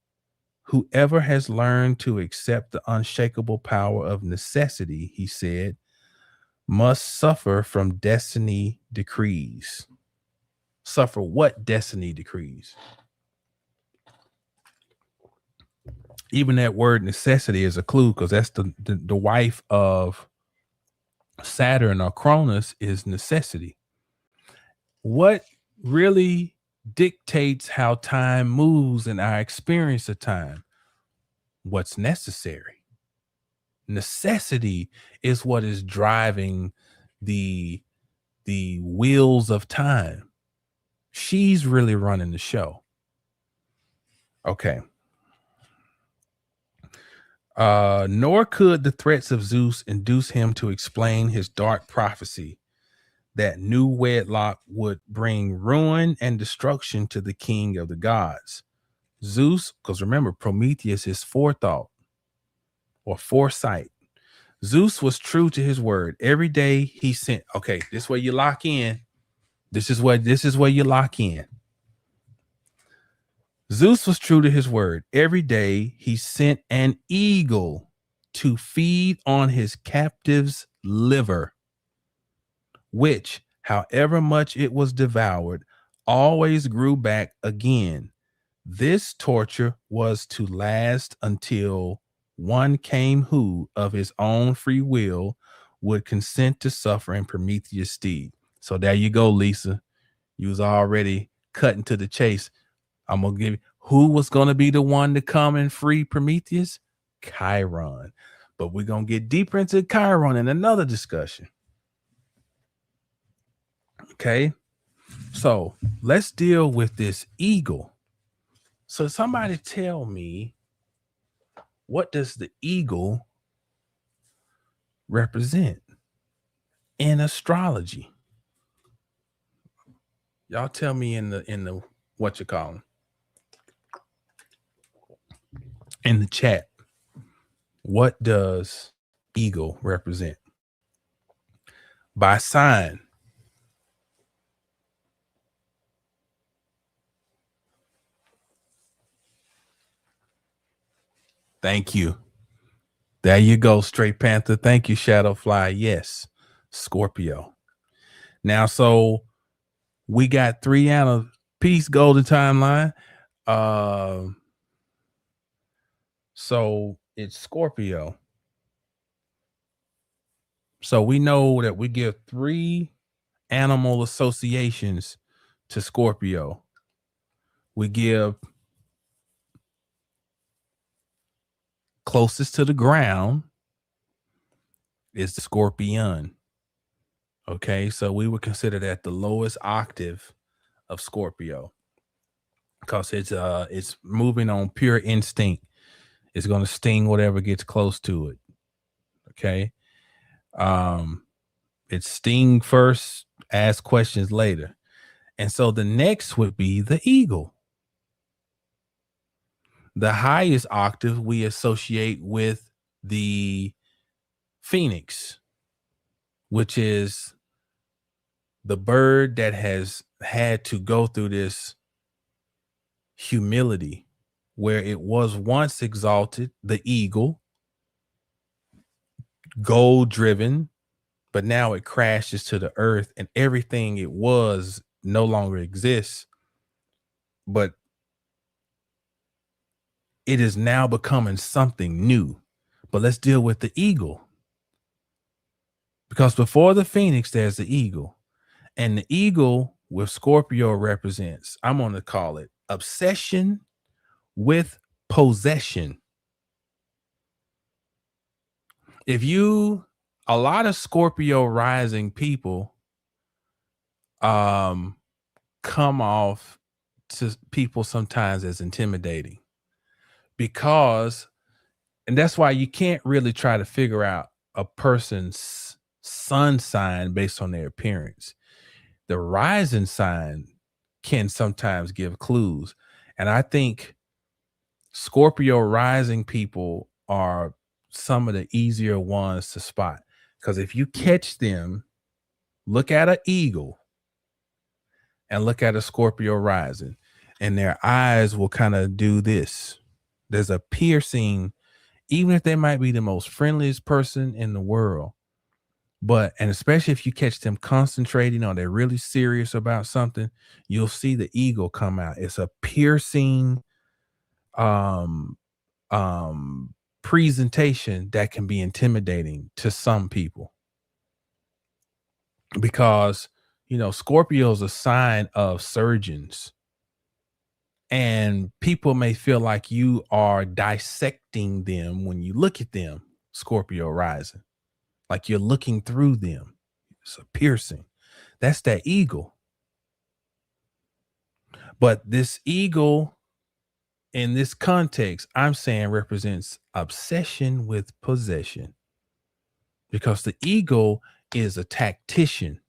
Whoever has learned to accept the unshakable power of necessity, he said, must suffer from destiny decrees. Suffer what destiny decrees? Even that word necessity is a clue, because that's the wife of Saturn or Cronus is necessity. What really dictates how time moves and our experience of time? What's necessary. Necessity is what is driving the wheels of time. She's really running the show. Okay. Nor could the threats of Zeus induce him to explain his dark prophecy that new wedlock would bring ruin and destruction to the king of the gods. Zeus, because remember, Prometheus is forethought or foresight. Zeus was true to his word. Every day he sent, okay, this is where you lock in. This is where you lock in. Zeus was true to his word. Every day he sent an eagle to feed on his captive's liver, which, however much it was devoured, always grew back again. This torture was to last until one came who, of his own free will, would consent to suffer in Prometheus' stead. So there you go, Lisa. You was already cutting to the chase. I'm going to give you who was going to be the one to come and free Prometheus? Chiron. But we're going to get deeper into Chiron in another discussion. Okay. So let's deal with this eagle. So somebody tell me, what does the eagle represent in astrology? Y'all tell me in the what you call them, in the chat. What does eagle represent by sign? Thank you. There you go, Straight Panther. Thank you, Shadowfly. Yes, Scorpio. Now, so we got 3 out of Peace Golden Timeline. So it's Scorpio. So we know that we give 3 animal associations to Scorpio. We give closest to the ground is the scorpion. Okay, so we would consider that the lowest octave of Scorpio, because it's moving on pure instinct. It's going to sting whatever gets close to it. Okay, it's sting first, ask questions later, and so the next would be the eagle. The highest octave we associate with the phoenix, which is the bird that has had to go through this humility, where it was once exalted, the eagle, goal driven, but now it crashes to the earth and everything it was no longer exists, but it is now becoming something new. But let's deal with the eagle, because before the phoenix, there's the eagle. And the eagle with Scorpio represents, I'm going to call it obsession with possession. A lot of Scorpio rising people come off to people sometimes as intimidating, because, and that's why you can't really try to figure out a person's sun sign based on their appearance. The rising sign can sometimes give clues. And I think Scorpio rising people are some of the easier ones to spot, because if you catch them, look at an eagle and look at a Scorpio rising, and their eyes will kind of do this. There's a piercing, even if they might be the most friendliest person in the world, and especially if you catch them concentrating or they're really serious about something, you'll see the eagle come out. It's a piercing presentation that can be intimidating to some people, because Scorpio is a sign of surgeons, and people may feel like you are dissecting them when you look at them, Scorpio rising, like you're looking through them. It's a piercing. That's that eagle. But this eagle, in this context, I'm saying represents obsession with possession, because the eagle is a tactician,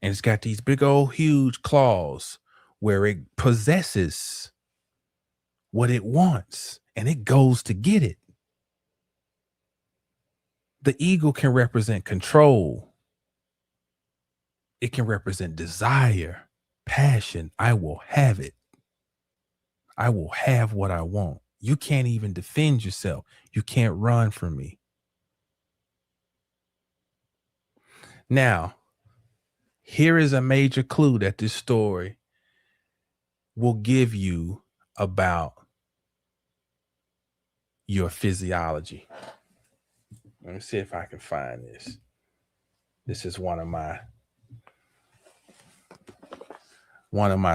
and it's got these big old huge claws where it possesses what it wants and it goes to get it. The eagle can represent control. It can represent desire, passion. I will have it. I will have what I want. You can't even defend yourself. You can't run from me. Now, here is a major clue that this story will give you about your physiology. Let me see if I can find this. This is one of my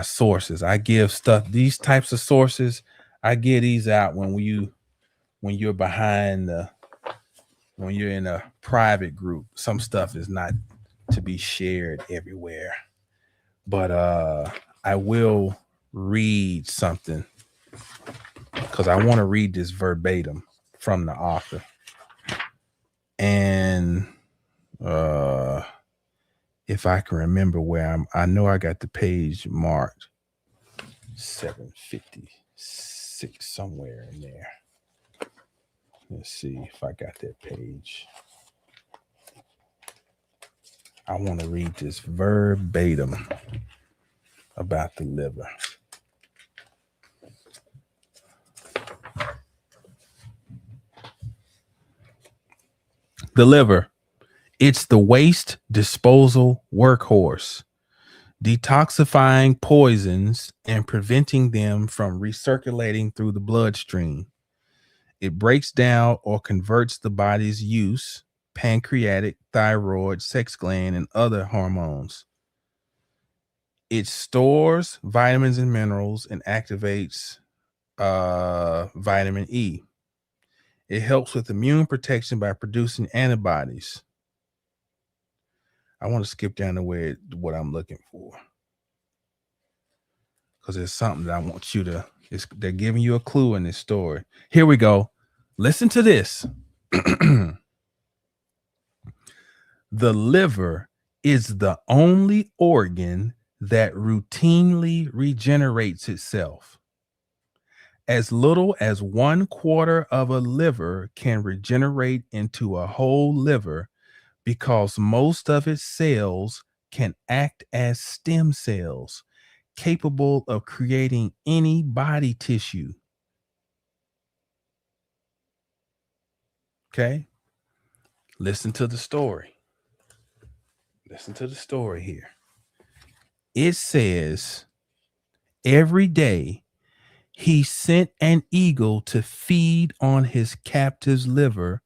sources. I give stuff, these types of sources, I give these out when you're when you're in a private group. Some stuff is not to be shared everywhere. But I will read something, because I want to read this verbatim from the author. And if I can remember where I know I got the page marked 756 somewhere in there. Let's see if I got that page. I want to read this verbatim about the liver. The liver, it's the waste disposal workhorse, detoxifying poisons and preventing them from recirculating through the bloodstream. It breaks down or converts the body's use, pancreatic, thyroid, sex gland, and other hormones. It stores vitamins and minerals and activates vitamin E. It helps with immune protection by producing antibodies. I want to skip down to what I'm looking for, because there's something that I want you to, they're giving you a clue in this story. Here we go. Listen to this. The liver is the only organ that routinely regenerates itself. As little as 1/4 of a liver can regenerate into a whole liver, because most of its cells can act as stem cells, capable of creating any body tissue. Okay? Listen to the story. Listen to the story here. It says, every day he sent an eagle to feed on his captive's liver,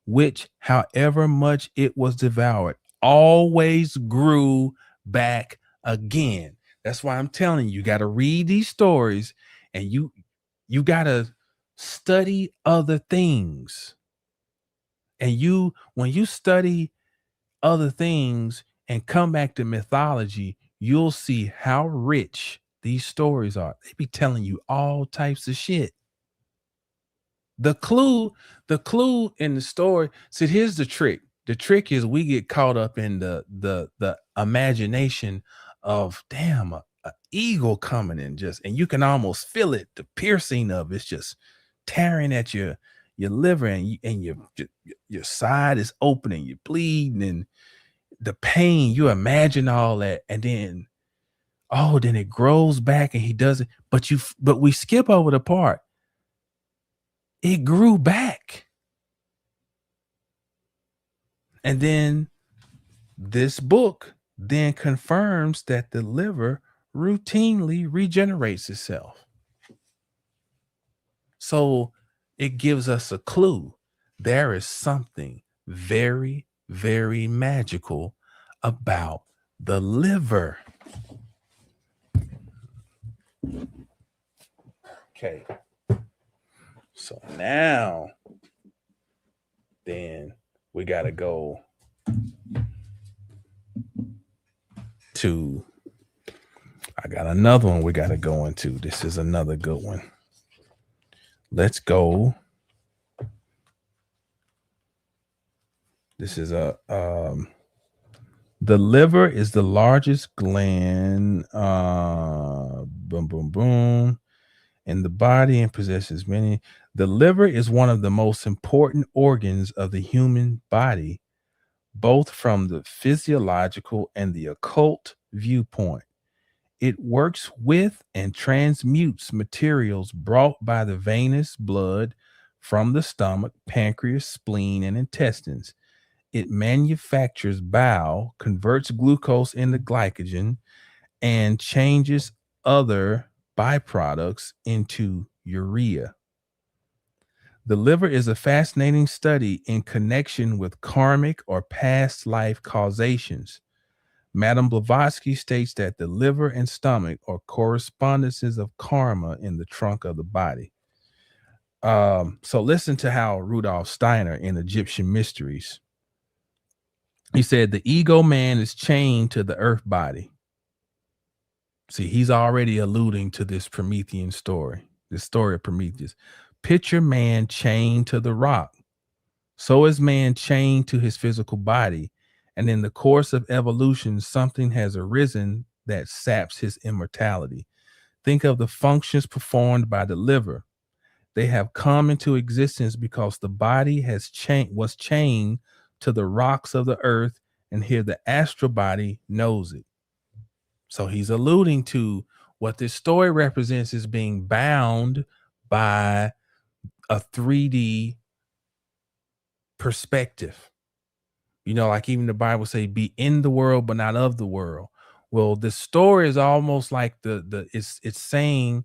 which, however much it was devoured, always grew back again. That's why I'm telling you, you got to read these stories, and you got to study other things. And when you study other things and come back to mythology, you'll see how rich these stories are. They be telling you all types of shit. The clue in the story. See, here's the trick. The trick is we get caught up in the imagination of damn a eagle coming and you can almost feel it. The piercing of it's just tearing at your liver, and your side is opening, you're bleeding, and the pain. You imagine all that, and then then it grows back, and he does it. But we skip over the part. It grew back. And then this book then confirms that the liver routinely regenerates itself. So it gives us a clue. There is something very, very magical about the liver. Okay. So now, then we got to go to, I got another one we got to go into. This is another good one. Let's go. This is the liver is the largest gland, boom, boom, boom, in the body and possesses many. The liver is one of the most important organs of the human body, both from the physiological and the occult viewpoint. It works with and transmutes materials brought by the venous blood from the stomach, pancreas, spleen, and intestines. It manufactures bile, converts glucose into glycogen, and changes other byproducts into urea. The liver is a fascinating study in connection with karmic or past life causations. Madame Blavatsky states that the liver and stomach are correspondences of karma in the trunk of the body. So listen to how Rudolf Steiner in Egyptian Mysteries, he said the ego man is chained to the earth body. See, he's already alluding to this Promethean story, the story of Prometheus. Picture man chained to the rock. So is man chained to his physical body. And in the course of evolution, something has arisen that saps his immortality. Think of the functions performed by the liver. They have come into existence because the body was chained to the rocks of the earth, and here the astral body knows it. So he's alluding to what this story represents as being bound by a 3D perspective. You know, like even the Bible say, be in the world, but not of the world. Well, the story is almost like it's saying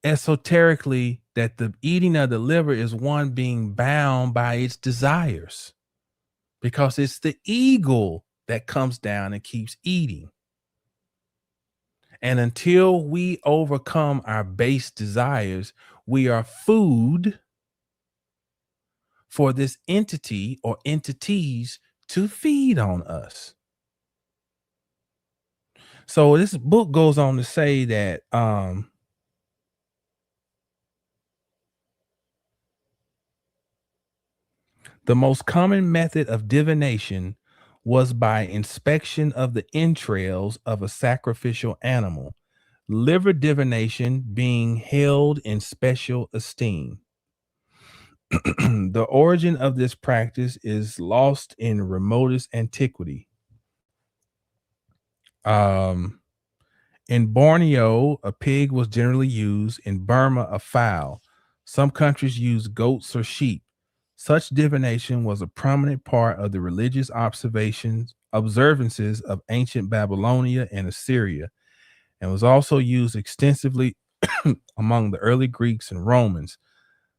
esoterically that the eating of the liver is one being bound by its desires, because it's the eagle that comes down and keeps eating. And until we overcome our base desires, we are food for this entity or entities to feed on us. So this book goes on to say that the most common method of divination was by inspection of the entrails of a sacrificial animal, liver divination being held in special esteem. The origin of this practice is lost in remotest antiquity. In Borneo, a pig was generally used. In Burma, a fowl. Some countries use goats or sheep. Such divination was a prominent part of the religious observances of ancient Babylonia and Assyria, and was also used extensively among the early Greeks and Romans.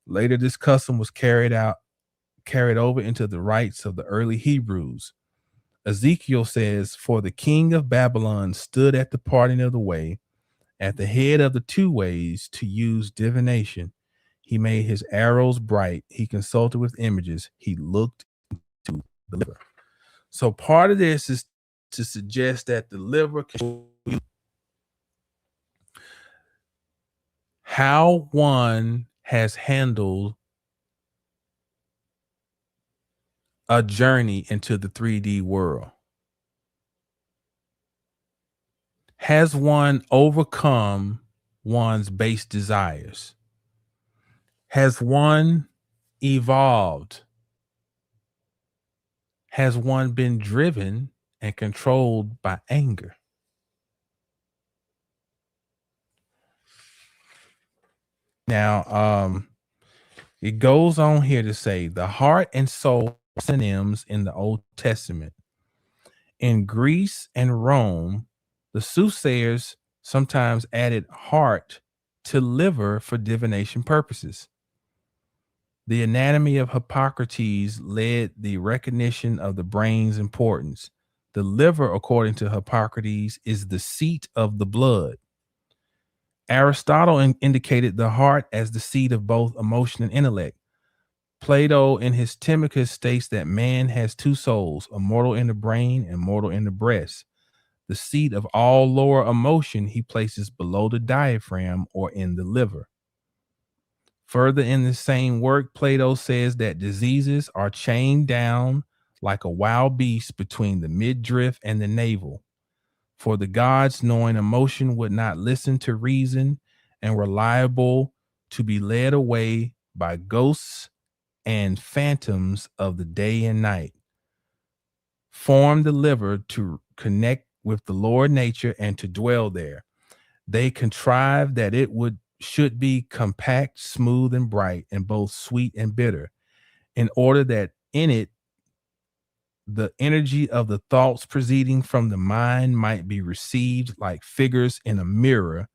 Later, this custom was carried over into the rites of the early Hebrews. Ezekiel says, "For the king of Babylon stood at the parting of the way, at the head of the two ways to use divination. He made his arrows bright. He consulted with images. He looked to the liver." So part of this is to suggest that the liver can show you how one has handled a journey into the 3D world. Has one overcome one's base desires? Has one evolved? Has one been driven and controlled by anger? Now, it goes on here to say the heart and soul are synonyms in the Old Testament. In Greece and Rome, the soothsayers sometimes added heart to liver for divination purposes. The anatomy of Hippocrates led the recognition of the brain's importance. The liver, according to Hippocrates, is the seat of the blood. Aristotle indicated the heart as the seat of both emotion and intellect. Plato, in his Timacus, states that man has two souls, a mortal in the brain and mortal in the breast. The seat of all lower emotion he places below the diaphragm or in the liver. Further in the same work, Plato says that diseases are chained down like a wild beast between the midriff and the navel. For the gods, knowing emotion would not listen to reason and were liable to be led away by ghosts and phantoms of the day and night, formed the liver to connect with the Lord nature and to dwell there. They contrived that it should be compact, smooth, and bright, and both sweet and bitter, in order that in it the energy of the thoughts proceeding from the mind might be received like figures in a mirror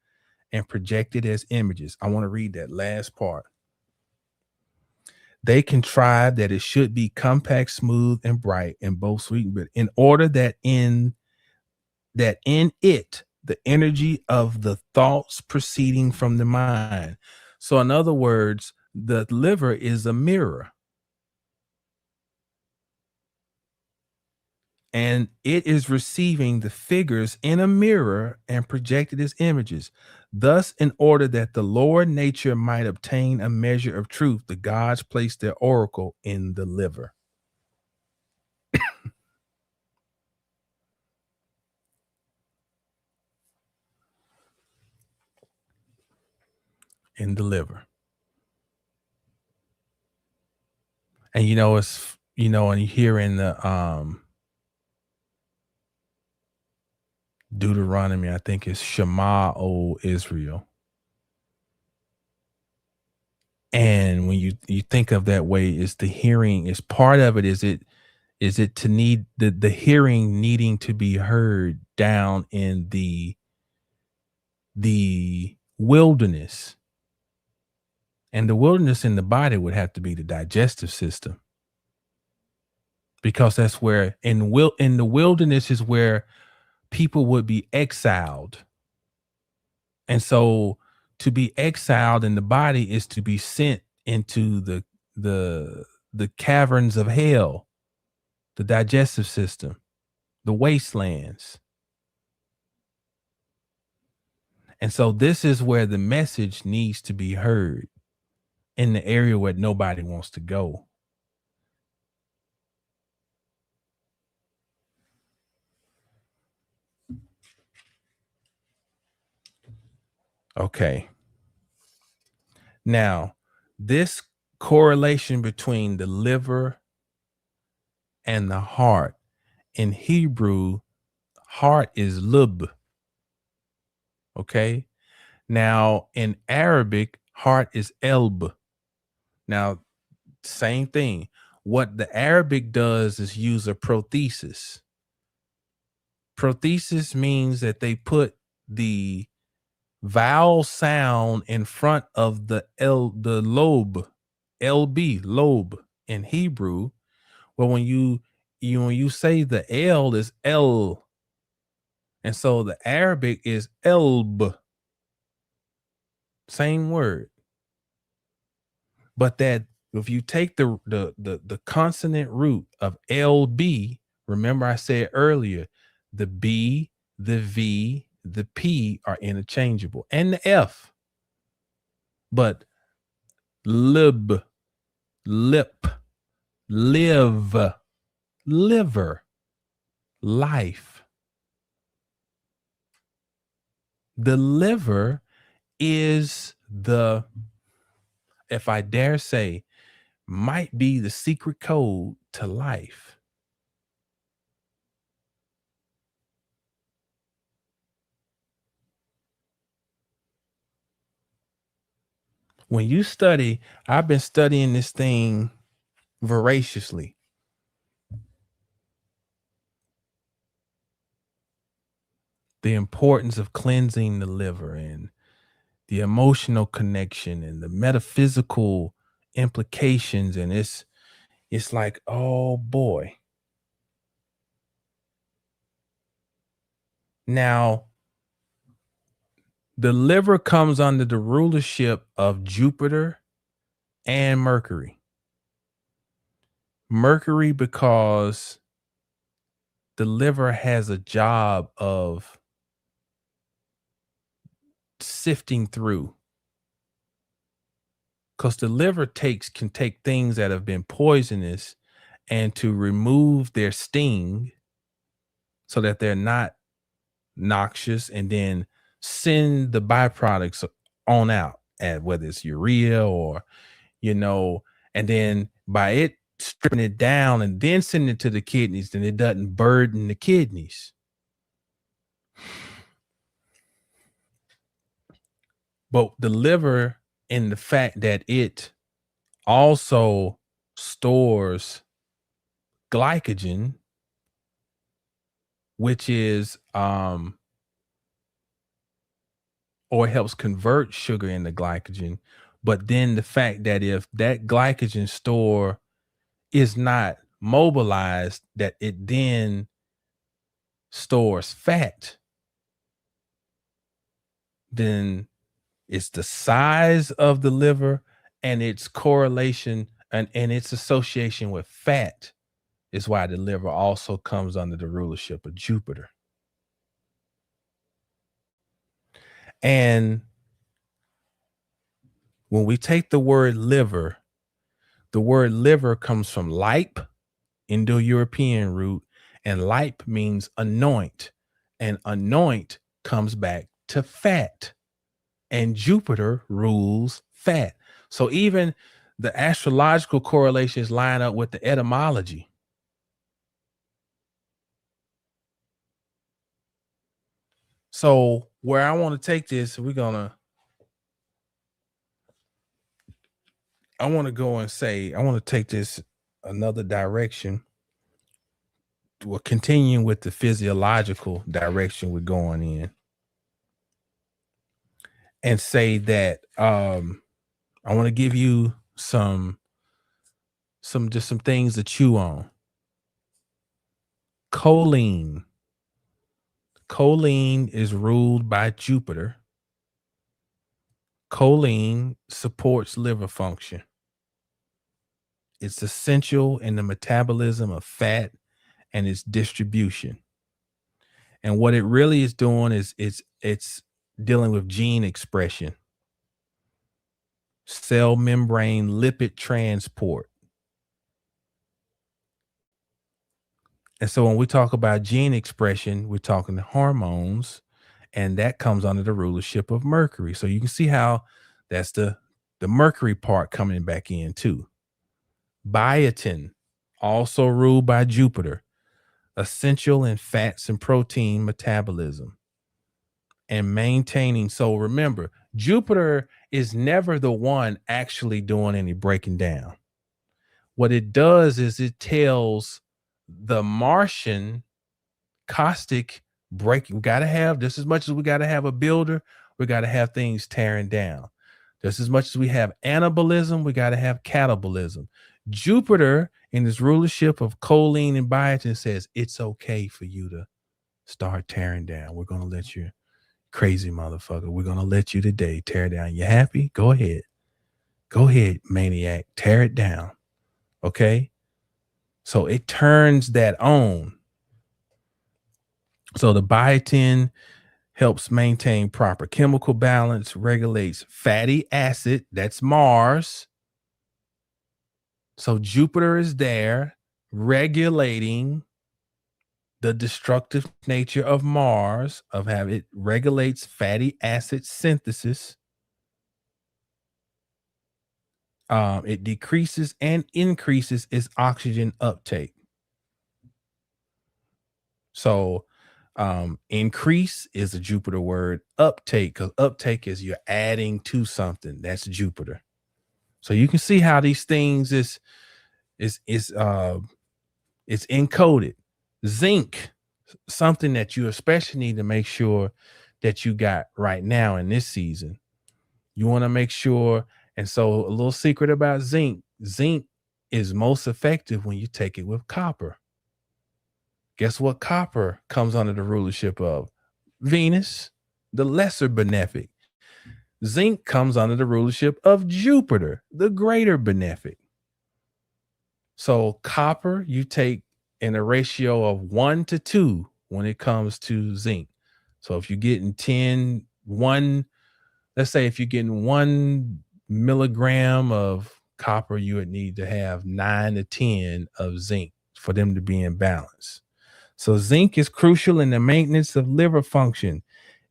and projected as images. I want to read that last part. They contrived that it should be compact, smooth, and bright, and both sweet and bitter, in order that in it the energy of the thoughts proceeding from the mind. So in other words, the liver is a mirror, and it is receiving the figures in a mirror and projected as images. Thus, in order that the Lord nature might obtain a measure of truth, the gods placed their oracle in the liver. In the liver. And it's and you hear in the Deuteronomy, I think it's Shema, O Israel. And when you think of that way, is the hearing, is part of it, is it to need the hearing needing to be heard down in the wilderness. And the wilderness in the body would have to be the digestive system, because that's where in the wilderness is where people would be exiled. And so to be exiled in the body is to be sent into the caverns of hell, the digestive system, the wastelands. And so this is where the message needs to be heard, in the area where nobody wants to go. Okay. Now, this correlation between the liver and the heart, in Hebrew, heart is lub. Okay. Now, in Arabic, heart is elb. Now, same thing. What the Arabic does is use a prothesis. Prothesis means that they put the vowel sound in front of the lobe, lb, lobe in Hebrew. Well, when you when you say the L is L, and so the Arabic is elb, same word. But that if you take the consonant root of LB, remember I said earlier, the B, the V, the P are interchangeable, and the F. But lib, lip, live, liver, life. The liver is the, if I dare say, might be the secret code to life. When you study, I've been studying this thing voraciously. The importance of cleansing the liver and the emotional connection and the metaphysical implications. And it's like, oh boy. Now, the liver comes under the rulership of Jupiter and Mercury. Mercury, because the liver has a job of sifting through, because the liver can take things that have been poisonous and to remove their sting so that they're not noxious, and then send the byproducts on out, at whether it's urea or, and then by it stripping it down and then sending it to the kidneys, then it doesn't burden the kidneys. But the liver, in the fact that it also stores glycogen, which is or helps convert sugar into glycogen. But then the fact that if that glycogen store is not mobilized, that it then stores fat, then it's the size of the liver and its correlation and its association with fat is why the liver also comes under the rulership of Jupiter. And when we take the word liver comes from lipe, Indo-European root, and lipe means anoint, and anoint comes back to fat, and Jupiter rules fat. So even the astrological correlations line up with the etymology. So where I want to take this, I want to go and say, I want to take this another direction. We're continuing with the physiological direction we're going in, and say that I want to give you some things to chew on. Choline is ruled by Jupiter. Choline supports liver function. It's essential in the metabolism of fat and its distribution. And what it really is doing is it's dealing with gene expression, cell membrane lipid transport. And so when we talk about gene expression, we're talking hormones, and that comes under the rulership of Mercury. So you can see how that's the Mercury part coming back in too. Biotin, also ruled by Jupiter, essential in fats and protein metabolism and maintaining. So remember, Jupiter is never the one actually doing any breaking down. What it does is it tells the Martian caustic breaking. We got to have, just as much as we got to have a builder, we got to have things tearing down. Just as much as we have anabolism, we got to have catabolism. Jupiter, in his rulership of choline and biotin, says it's okay for you to start tearing down. We're going to let you, crazy motherfucker. We're going to let you today tear down. You happy? Go ahead. Go ahead, maniac. Tear it down. Okay? So it turns that on. So the biotin helps maintain proper chemical balance, regulates fatty acid. That's Mars. So Jupiter is there regulating the destructive nature of Mars, of how it regulates fatty acid synthesis. It decreases and increases its oxygen uptake. So increase is a Jupiter word. Uptake, because uptake is you're adding to something. That's Jupiter. So you can see how these things is encoded. Zinc, something that you especially need to make sure that you got right now in this season. You want to make sure. And so a little secret about zinc is most effective when you take it with copper. Guess what copper comes under the rulership of? Venus, the lesser benefic. Zinc comes under the rulership of Jupiter, the greater benefic. So copper, you take in a ratio of 1 to 2 when it comes to zinc. So if you're getting let's say if you're getting 1 milligram of copper, you would need to have 9 to 10 of zinc for them to be in balance. So zinc is crucial in the maintenance of liver function.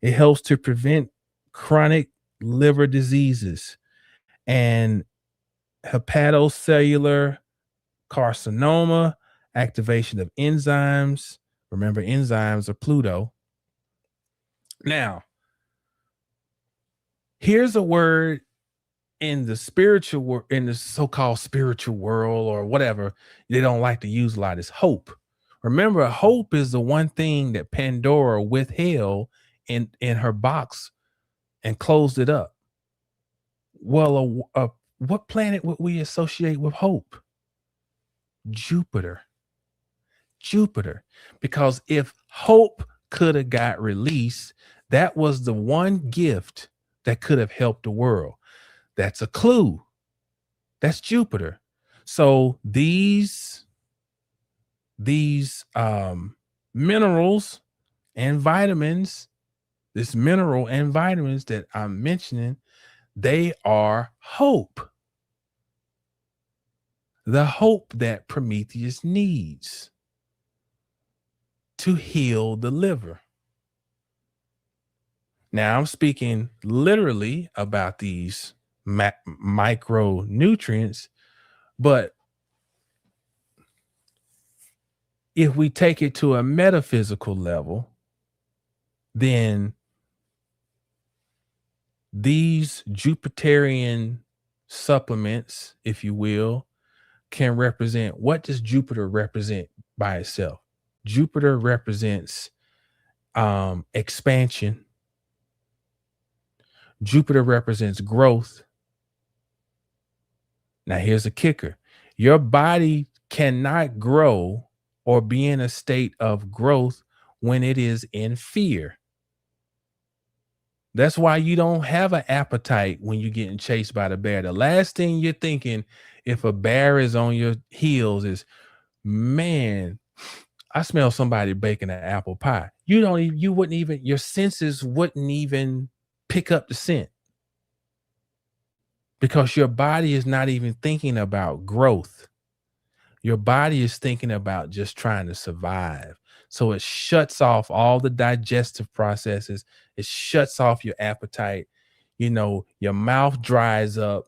It helps to prevent chronic liver diseases and hepatocellular carcinoma, activation of enzymes. Remember, enzymes are Pluto. Now, here's a word in the spiritual world, in the so-called spiritual world or whatever, they don't like to use a lot, is hope. Remember, hope is the one thing that Pandora withheld in her box and closed it up. Well, what planet would we associate with hope? Jupiter. Because if hope could have got released, that was the one gift that could have helped the world. That's a clue. That's Jupiter. So these minerals and vitamins, this mineral and vitamins that I'm mentioning, they are hope. The hope that Prometheus needs to heal the liver. Now I'm speaking literally about these micronutrients, but if we take it to a metaphysical level, then these Jupiterian supplements, if you will, can represent, what does Jupiter represent by itself? Jupiter represents expansion. Jupiter represents growth. Now here's a kicker. Your body cannot grow or be in a state of growth when it is in fear. That's why you don't have an appetite when you're getting chased by the bear. The last thing you're thinking if a bear is on your heels is, man, I smell somebody baking an apple pie. Your senses wouldn't even pick up the scent because your body is not even thinking about growth. Your body is thinking about just trying to survive. So it shuts off all the digestive processes. It shuts off your appetite. Your mouth dries up,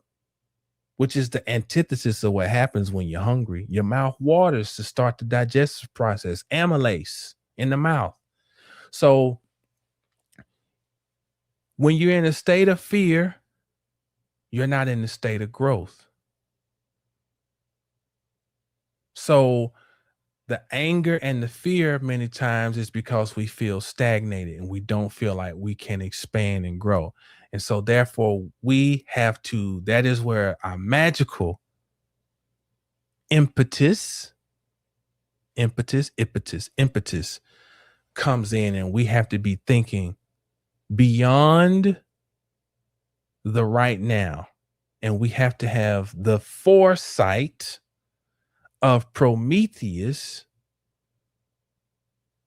which is the antithesis of what happens when you're hungry. Your mouth waters to start the digestive process, amylase in the mouth. So when you're in a state of fear, you're not in a state of growth. So the anger and the fear many times is because we feel stagnated and we don't feel like we can expand and grow. And so therefore we have to, that is where our magical impetus comes in, and we have to be thinking beyond the right now, and we have to have the foresight of Prometheus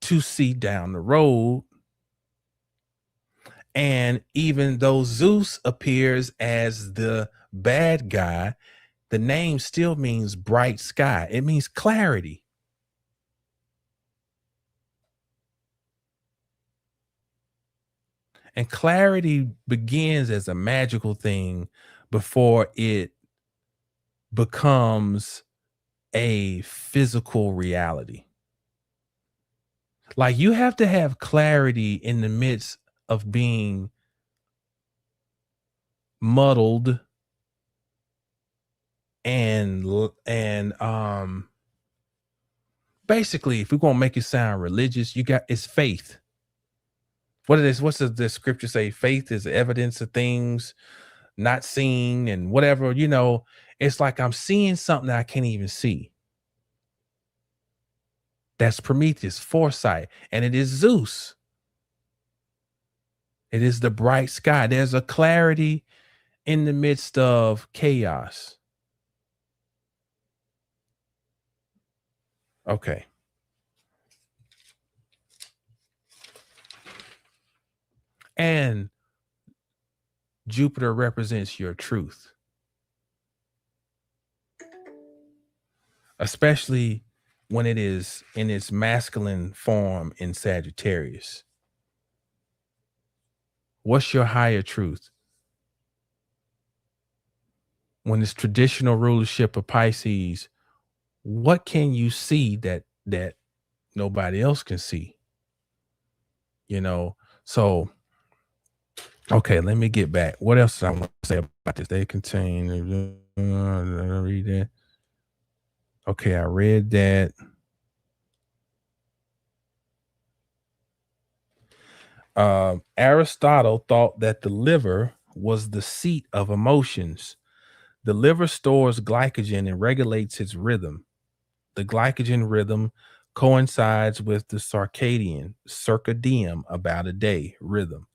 to see down the road. And even though Zeus appears as the bad guy, the name still means bright sky. It means clarity. And clarity begins as a magical thing before it becomes a physical reality. Like, you have to have clarity in the midst of being muddled and basically, if we're gonna make it sound religious, it's faith. What's the scripture say? Faith is evidence of things not seen, and whatever, it's like I'm seeing something that I can't even see. That's Prometheus, foresight, and it is Zeus. It is the bright sky. There's a clarity in the midst of chaos. Okay. And Jupiter represents your truth, especially when it is in its masculine form in Sagittarius. What's your higher truth? When it's traditional rulership of Pisces, what can you see that nobody else can see? So okay, let me get back. What else I want to say about this? They contain read that. Okay, I read that. Aristotle thought that the liver was the seat of emotions. The liver stores glycogen and regulates its rhythm. The glycogen rhythm coincides with the circadian about a day rhythm.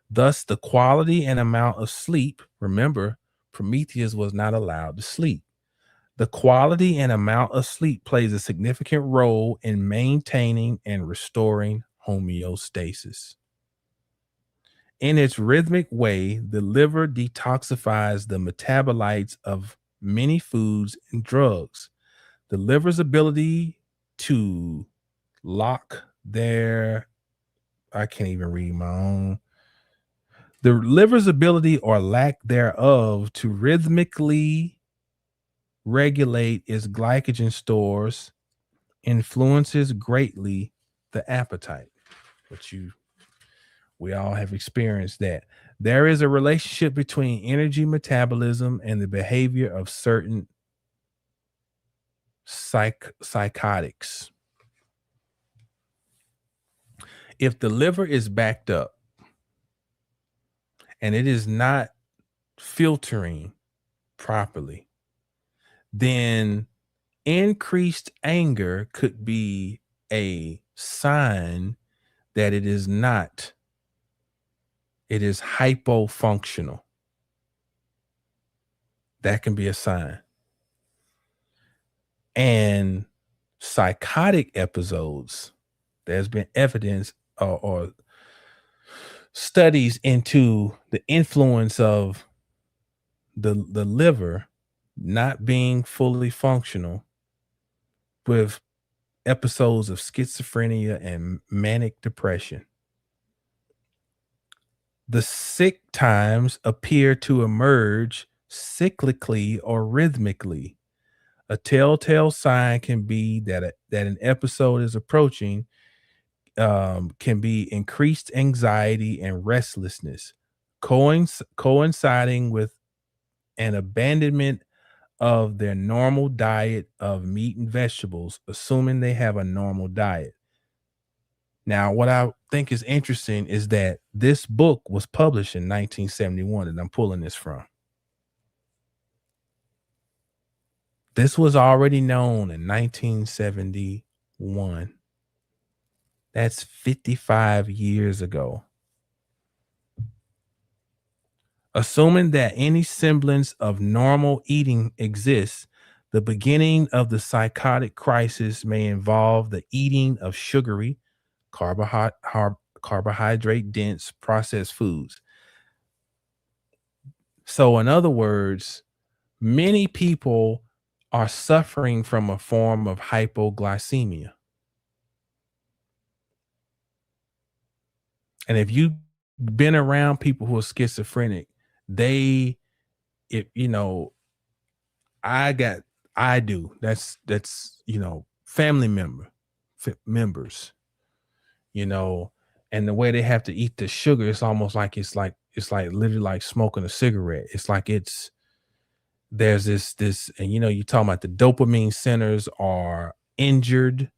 Thus, the quality and amount of sleep, remember, Prometheus was not allowed to sleep. The quality and amount of sleep plays a significant role in maintaining and restoring homeostasis. In its rhythmic way, the liver detoxifies the metabolites of many foods and drugs. The liver's ability to lock their, I can't even read my own. The liver's ability or lack thereof to rhythmically regulate its glycogen stores influences greatly the appetite, which we all have experienced that. There is a relationship between energy metabolism and the behavior of certain psychotics. If the liver is backed up and it is not filtering properly, then increased anger could be a sign that it is not. It is hypofunctional. That can be a sign. And psychotic episodes, there's been evidence or studies into the influence of the liver not being fully functional with episodes of schizophrenia and manic depression. The sick times appear to emerge cyclically or rhythmically. A telltale sign can be that an episode is approaching, can be increased anxiety and restlessness, coinciding with an abandonment of their normal diet of meat and vegetables, assuming they have a normal diet. Now, what I think is interesting is that this book was published in 1971, and I'm pulling this from. This was already known in 1971. That's 55 years ago. Assuming that any semblance of normal eating exists, the beginning of the psychotic crisis may involve the eating of sugary, carbohydrate dense processed foods. So, in other words, many people are suffering from a form of hypoglycemia. And if you've been around people who are schizophrenic, they, if you know, I got, I do. That's family members, you know, and the way they have to eat the sugar, it's almost like it's like literally like smoking a cigarette. It's like there's this, and you're talking about the dopamine centers are injured,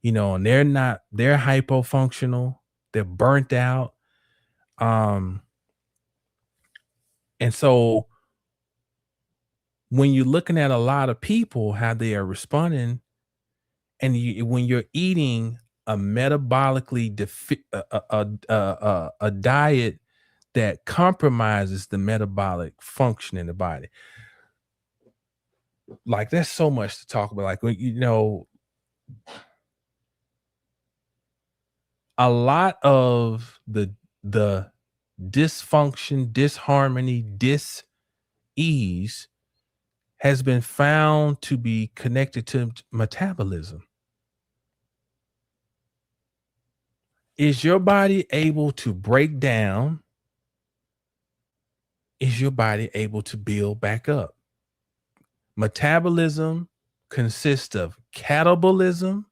and they're hypofunctional, they're burnt out. Um, and so when you're looking at a lot of people, how they are responding, and when you're eating a metabolically a diet that compromises the metabolic function in the body, like there's so much to talk about. Like a lot of the dysfunction, disharmony, dis-ease has been found to be connected to metabolism. Is your body able to break down? Is your body able to build back up? Metabolism consists of catabolism,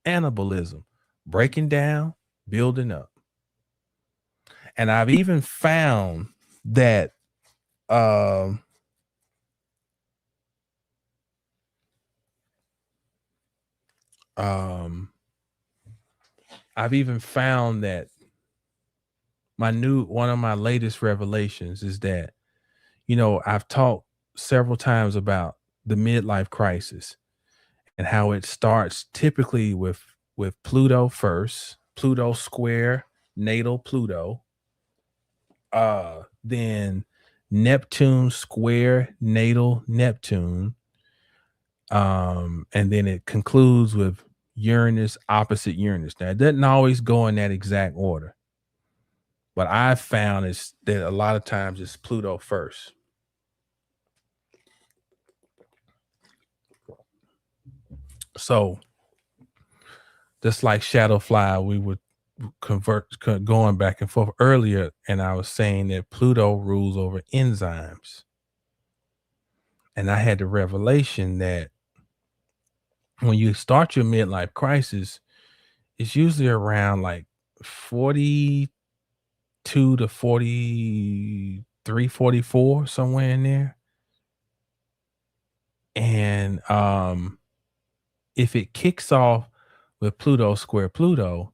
anabolism, breaking down, building up. And I've even found that um, um, I've even found that one of my latest revelations is that, I've talked several times about the midlife crisis and how it starts typically with Pluto first, Pluto square natal Pluto, then Neptune square natal Neptune, and then it concludes with Uranus opposite Uranus. Now, it doesn't always go in that exact order, but I've found is that a lot of times it's Pluto first. So just like Shadowfly, we would going back and forth earlier, and I was saying that Pluto rules over enzymes. And I had the revelation that when you start your midlife crisis, it's usually around like 42 to 43, 44, somewhere in there. And if it kicks off with Pluto square Pluto,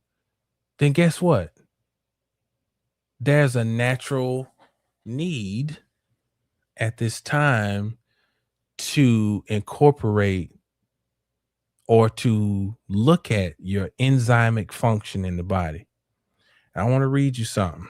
then guess what? There's a natural need at this time to incorporate or to look at your enzymic function in the body. I want to read you something.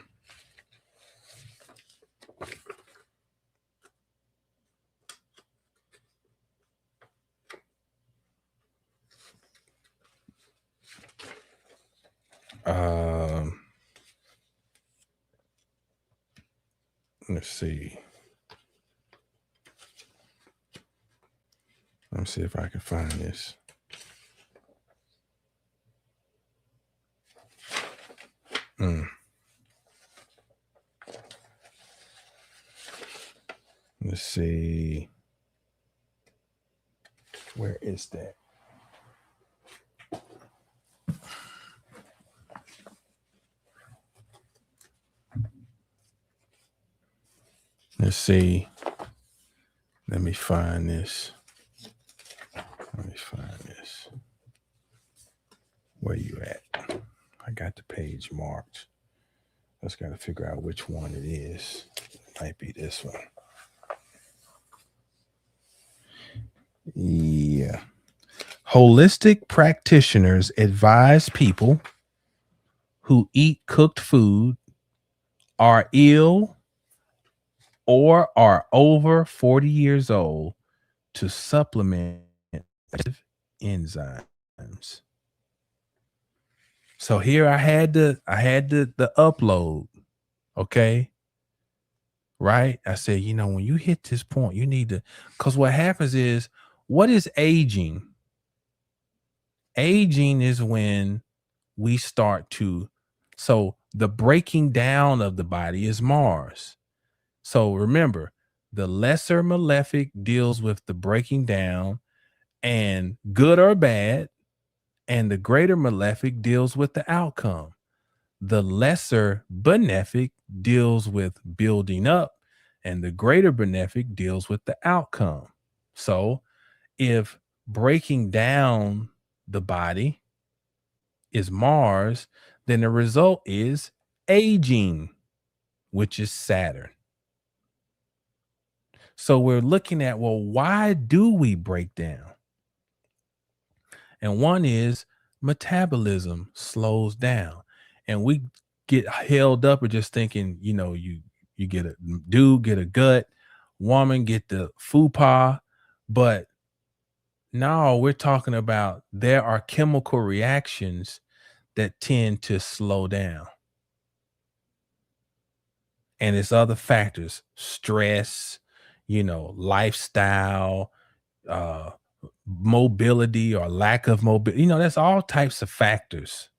Let's see. Let me see if I can find this. Let's see. Where is that? Let's see. Let me find this. Where you at? I got the page marked. Just got to figure out which one it is. It might be this one. Yeah. Holistic practitioners advise people who eat cooked food, are ill, or are over 40 years old to supplement enzymes. So here I had the upload, okay? Right? I said, when you hit this point, you need to, because what happens is, what is aging? Aging is when we start to, so the breaking down of the body is Mars. So remember, the lesser malefic deals with the breaking down and good or bad, and the greater malefic deals with the outcome. The lesser benefic deals with building up, and the greater benefic deals with the outcome. So if breaking down the body is Mars, then the result is aging, which is Saturn. So we're looking at, well, why do we break down? And one is metabolism slows down. And we get held up with just thinking, you get a dude, get a gut, woman get the fupa. But no, we're talking about there are chemical reactions that tend to slow down. And it's other factors, stress, lifestyle, uh, mobility or lack of mobility. That's all types of factors,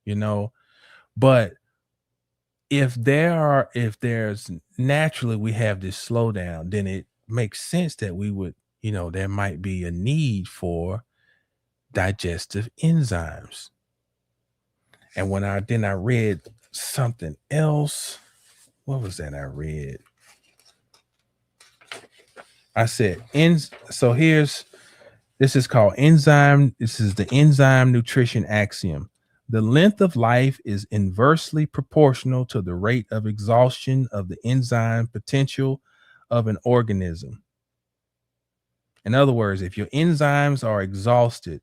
you know. But if there's naturally we have this slowdown, then it makes sense that we would, there might be a need for digestive enzymes. And when I read something else, what was that I read? I said, so this is called enzyme. This is the enzyme nutrition axiom. The length of life is inversely proportional to the rate of exhaustion of the enzyme potential of an organism. In other words, if your enzymes are exhausted,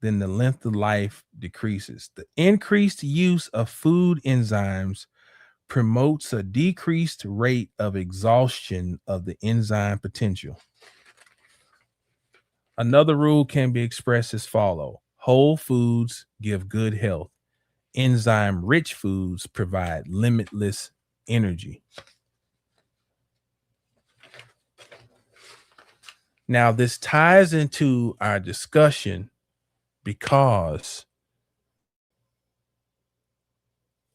then the length of life decreases. The increased use of food enzymes promotes a decreased rate of exhaustion of the enzyme potential. Another rule can be expressed as follows: whole foods give good health. Enzyme rich foods provide limitless energy. Now, this ties into our discussion because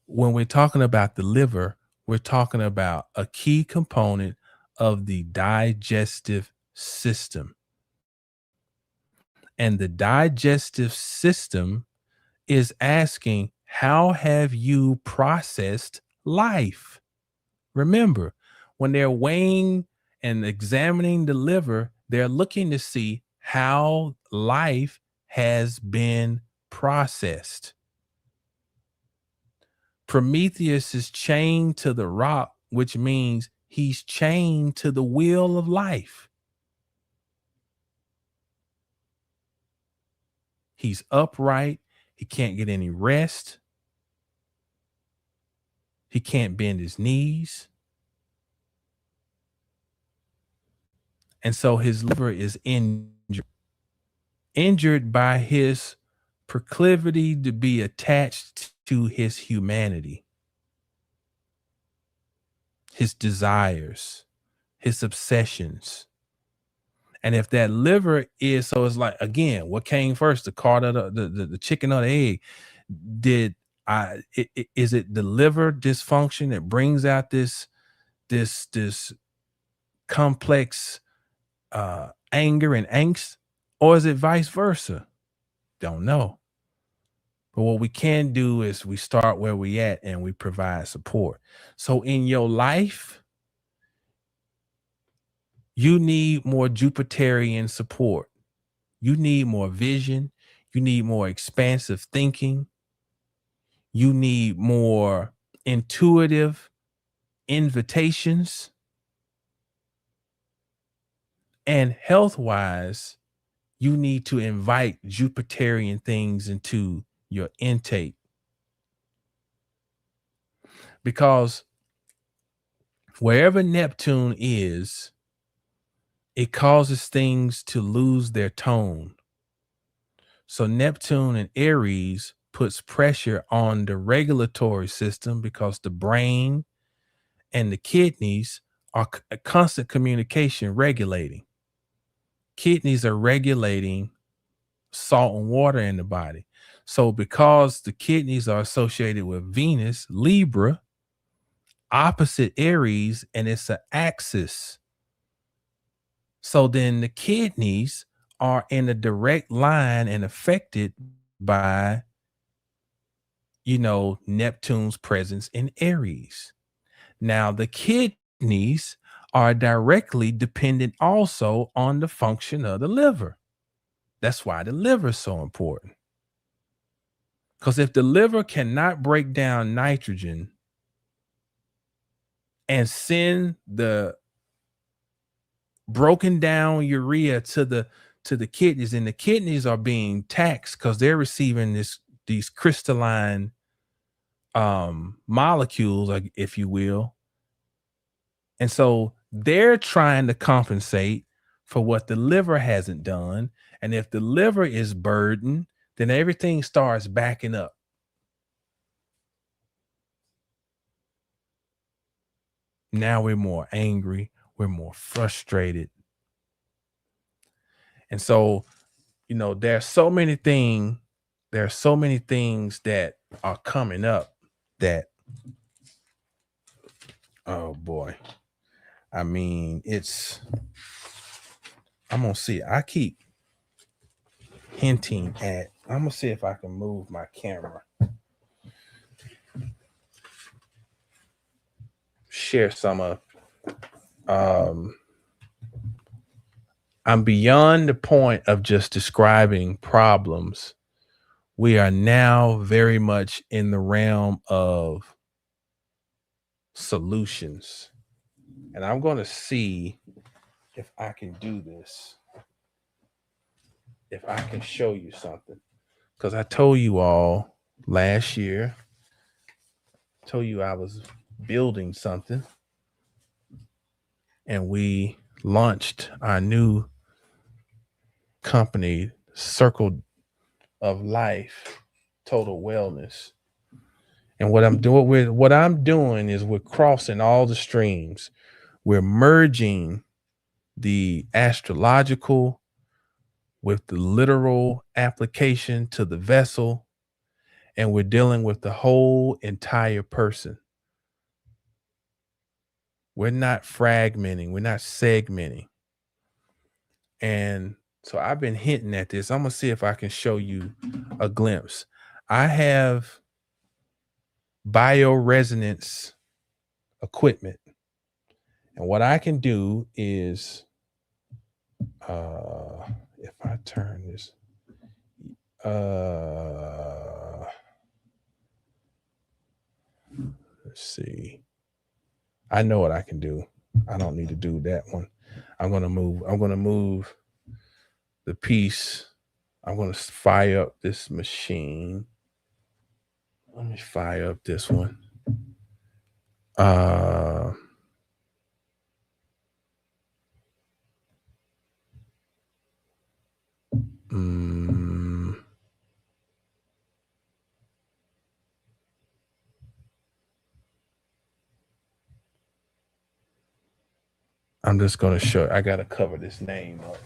when we're talking about the liver, we're talking about a key component of the digestive system. And the digestive system is asking, how have you processed life? Remember, when they're weighing and examining the liver, they're looking to see how life has been processed. Prometheus is chained to the rock, which means he's chained to the wheel of life. He's upright. He can't get any rest. He can't bend his knees. And so his liver is injured by his proclivity to be attached to his humanity, his desires, his obsessions. And if that liver is, so it's like, again, what came first, the cart or the chicken or the egg? Is it the liver dysfunction that brings out this complex anger and angst, or is it vice versa? Don't know. But what we can do is we start where we at and we provide support. So in your life, you need more Jupiterian support. You need more vision. You need more expansive thinking. You need more intuitive invitations. And health wise, you need to invite Jupiterian things into your intake, because wherever Neptune is, it causes things to lose their tone. So Neptune and Aries puts pressure on the regulatory system because the brain and the kidneys are a constant communication regulating. Kidneys are regulating salt and water in the body. So because the kidneys are associated with Venus, Libra, opposite Aries, and it's an axis. So then the kidneys are in a direct line and affected by, Neptune's presence in Aries. Now, the kidneys are directly dependent also on the function of the liver. That's why the liver is so important. Because if the liver cannot break down nitrogen and send the broken down urea to the kidneys, and the kidneys are being taxed because they're receiving these crystalline molecules, like, if you will. And so they're trying to compensate for what the liver hasn't done. And if the liver is burdened, then everything starts backing up. Now we're more angry, we're more frustrated. And so, there are so many things that are coming up that, oh boy. I mean, I'm gonna see. I keep hinting at, I'm gonna see if I can move my camera. Share some of, I'm beyond the point of just describing problems. We are now very much in the realm of solutions. And I'm going to see if I can do this, if I can show you something. Because I told you all last year, I was building something, and we launched our new company, Circle of Life, Total Wellness. And what I'm doing is we're crossing all the streams. We're merging the astrological with the literal application to the vessel, and we're dealing with the whole entire person. We're not fragmenting, we're not segmenting. And so I've been hinting at this. I'm going to see if I can show you a glimpse. I have bioresonance equipment. And what I can do is, if I turn this, let's see. I know what I can do. I don't need to do that one. I'm going to move the piece. I'm going to fire up this machine. Let me fire up this one. I'm just going to show. I got to cover this name up.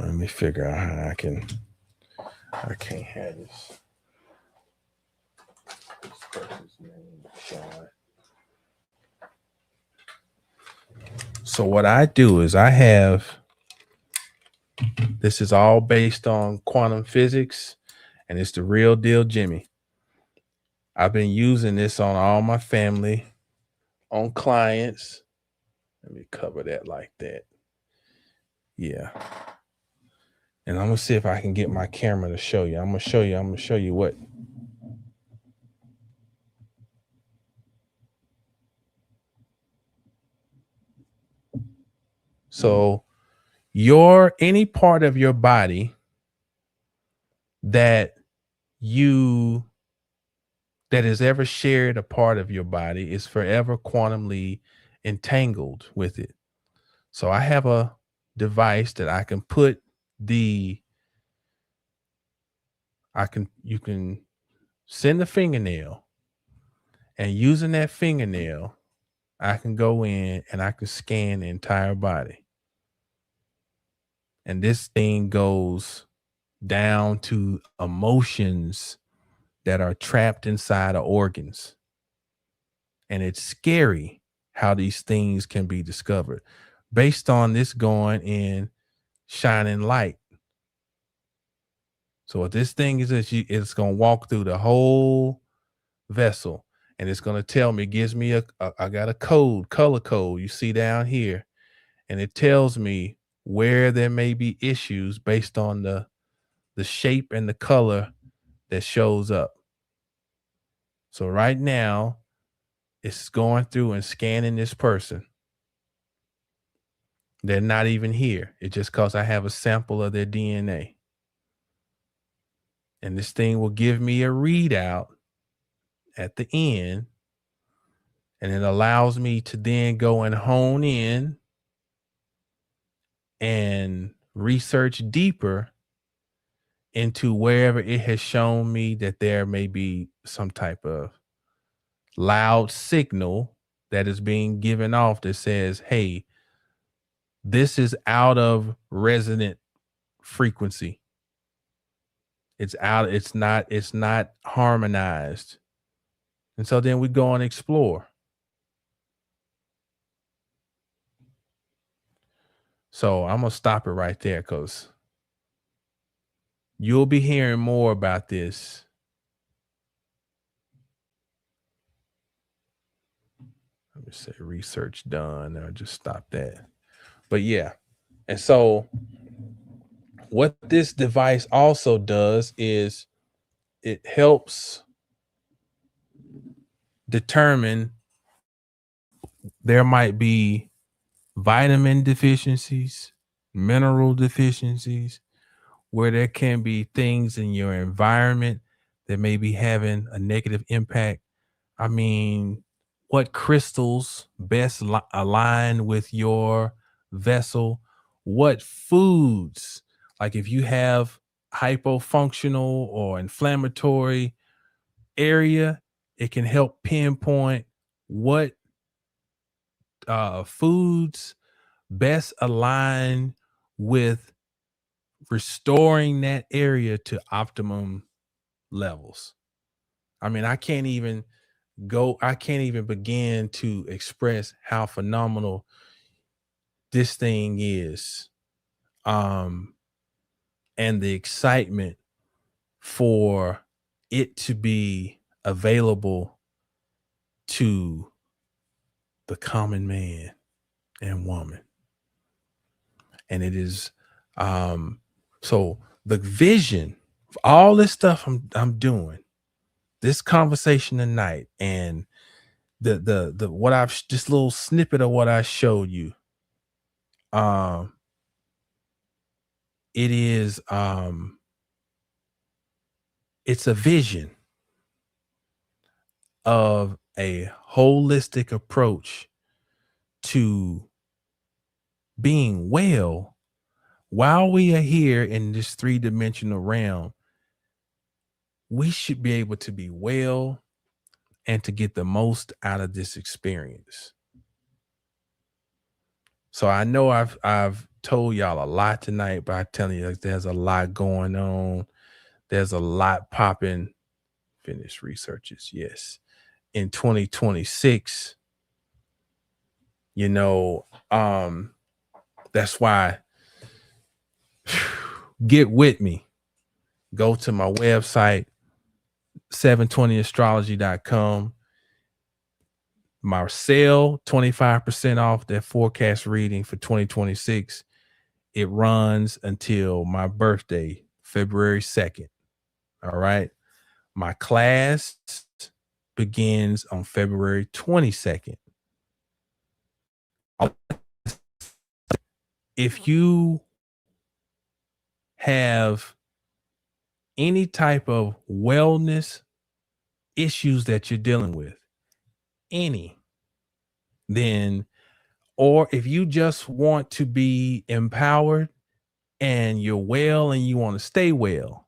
Let me figure out how I can't have this person's name showing. So what I do is this is all based on quantum physics, and it's the real deal, Jimmy. I've been using this on all my family, on clients. Let me cover that like that. Yeah. And I'm gonna see if I can get my camera to show you. I'm gonna show you what. So any part of your body that has ever shared a part of your body is forever quantumly entangled with it. So I have a device that I can put you can send a fingernail, and using that fingernail, I can go in and I can scan the entire body. And this thing goes down to emotions that are trapped inside of organs. And it's scary how these things can be discovered based on this going in shining light. So what this thing is it's going to walk through the whole vessel, and it's going to tell me, gives me I got a color code you see down here, and it tells me where there may be issues based on the shape and the color that shows up. So right now it's going through and scanning this person. They're not even here. It's just because I have a sample of their DNA. And this thing will give me a readout at the end. And it allows me to then go and hone in and research deeper into wherever it has shown me that there may be some type of loud signal that is being given off that says, hey, this is out of resonant frequency. It's not harmonized. And so then we go and explore. So I'm going to stop it right there because you'll be hearing more about this. Let me say research done. I'll just stop that. But yeah. And so what this device also does is it helps determine there might be vitamin deficiencies, mineral deficiencies, where there can be things in your environment that may be having a negative impact. I mean, what crystals best align with your vessel? What foods, like if you have hypofunctional or inflammatory area, it can help pinpoint what foods best align with restoring that area to optimum levels. I mean, I can't even begin to express how phenomenal this thing is. And the excitement for it to be available to the common man and woman. And it is so the vision of all this stuff I'm doing, this conversation tonight, and the what I've this little snippet of what I showed you, it is it's a vision of a holistic approach to being well while we are here in this three-dimensional realm. We should be able to be well and to get the most out of this experience. So I know I've told y'all a lot tonight, but I tell you, there's a lot going on. There's a lot popping. Finish researches, yes. In 2026, you know, that's why get with me. Go to my website, 720astrology.com. My sale, 25% off that forecast reading for 2026 It runs until my birthday, February 2nd. All right. My class begins on February 22nd. If you have any type of wellness issues that you're dealing with, then, or if you just want to be empowered and you're well and you want to stay well,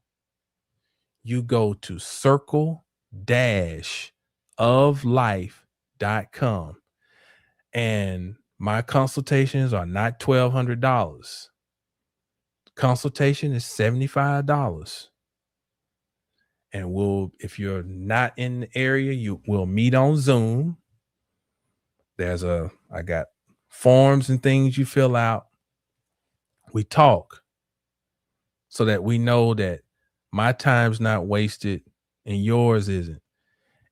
you go to circle-of-life.com, and my consultations are not $1,200. Consultation is $75. And if you're not in the area, we'll meet on Zoom. I got forms and things you fill out. We talk so that we know that my time's not wasted and yours isn't.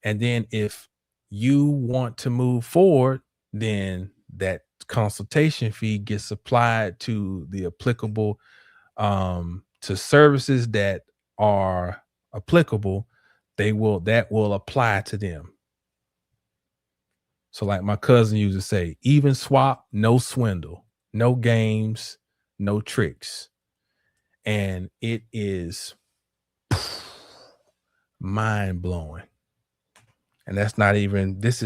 And then if you want to move forward, then that consultation fee gets applied to the applicable, to services that are applicable. That will apply to them. So like my cousin used to say, even swap, no swindle, no games, no tricks. And it is mind blowing. And this is not even this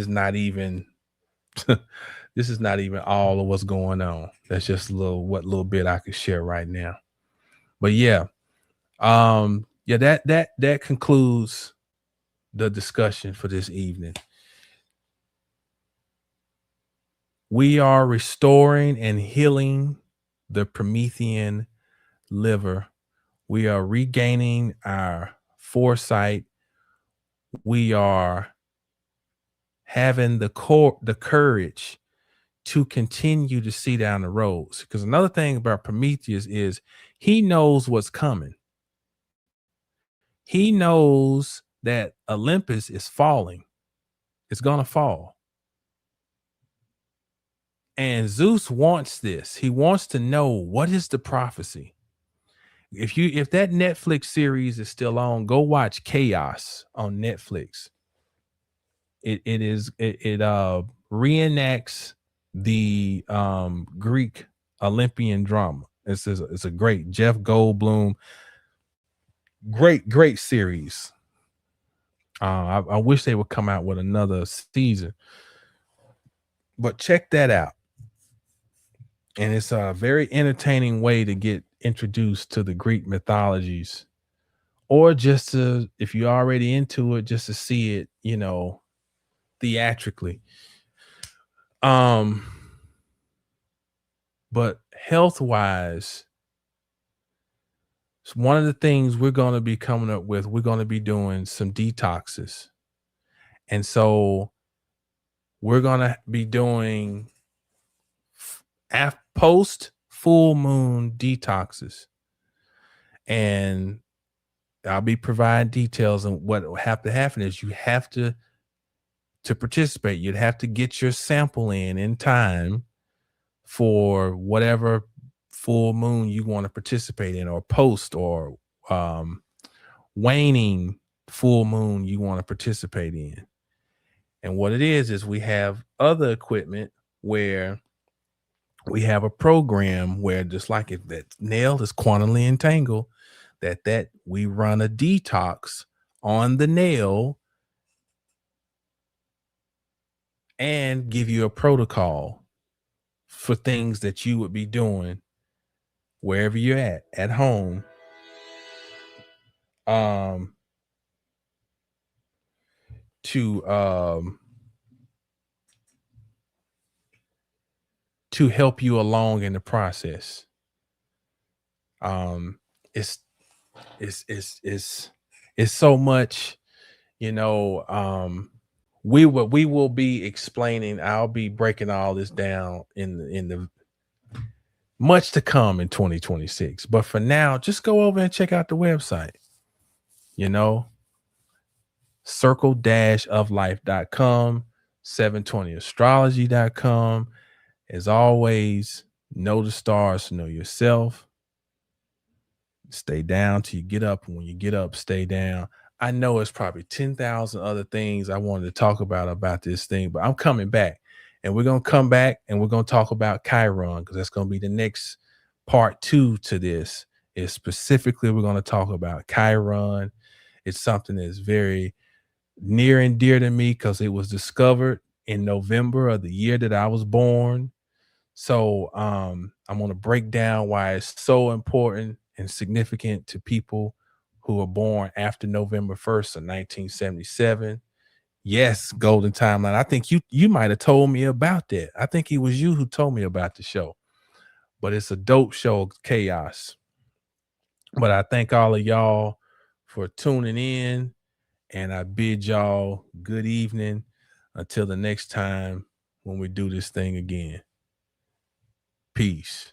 is not even all of what's going on. That's just what little bit I could share right now. But yeah, that concludes the discussion for this evening. We are restoring and healing the Promethean liver. We are regaining our foresight. We are having the courage to continue to see down the roads. Because another thing about Prometheus is he knows what's coming. He knows that Olympus is falling. It's going to fall. And Zeus wants this. He wants to know, what is the prophecy? If that Netflix series is still on, go watch Chaos on Netflix. It reenacts the Greek Olympian drama. It's a great Jeff Goldblum, great series. I wish they would come out with another season, but check that out. And it's a very entertaining way to get introduced to the Greek mythologies, or just to, if you're already into it, just to see it, theatrically. But health-wise, one of the things we're going to be coming up with, we're going to be doing some detoxes. And so we're going to be doing post full moon detoxes. And I'll be providing details on what will have to happen. Is you have to participate, you'd have to get your sample in time for whatever full moon you want to participate in, or post or waning full moon you want to participate in. And what it is we have other equipment where we have a program where, just like if that nail is quantumly entangled, that we run a detox on the nail and give you a protocol for things that you would be doing wherever you're at home, to help you along in the process. It's so much, we will be explaining. I'll be breaking all this down in the much to come in 2026. But for now, just go over and check out the website, circle-of-life.com, 720astrology.com. As always, Know the stars to know yourself. Stay down till you get up. And when you get up, stay down. I know it's probably 10,000 other things I wanted to talk about this thing, but I'm coming back. And we're going to come back and we're going to talk about Chiron because that's going to be the next part 2 to this. Is specifically we're going to talk about Chiron. It's something that's very near and dear to me because it was discovered in November of the year that I was born. So I'm going to break down why it's so important and significant to people who were born after November 1st of 1977. Yes, golden timeline. I think you might have told me about that. I think it was you who told me about the show. But it's a dope show, Chaos. But I thank all of y'all for tuning in, and I bid y'all good evening until the next time when we do this thing again. Peace.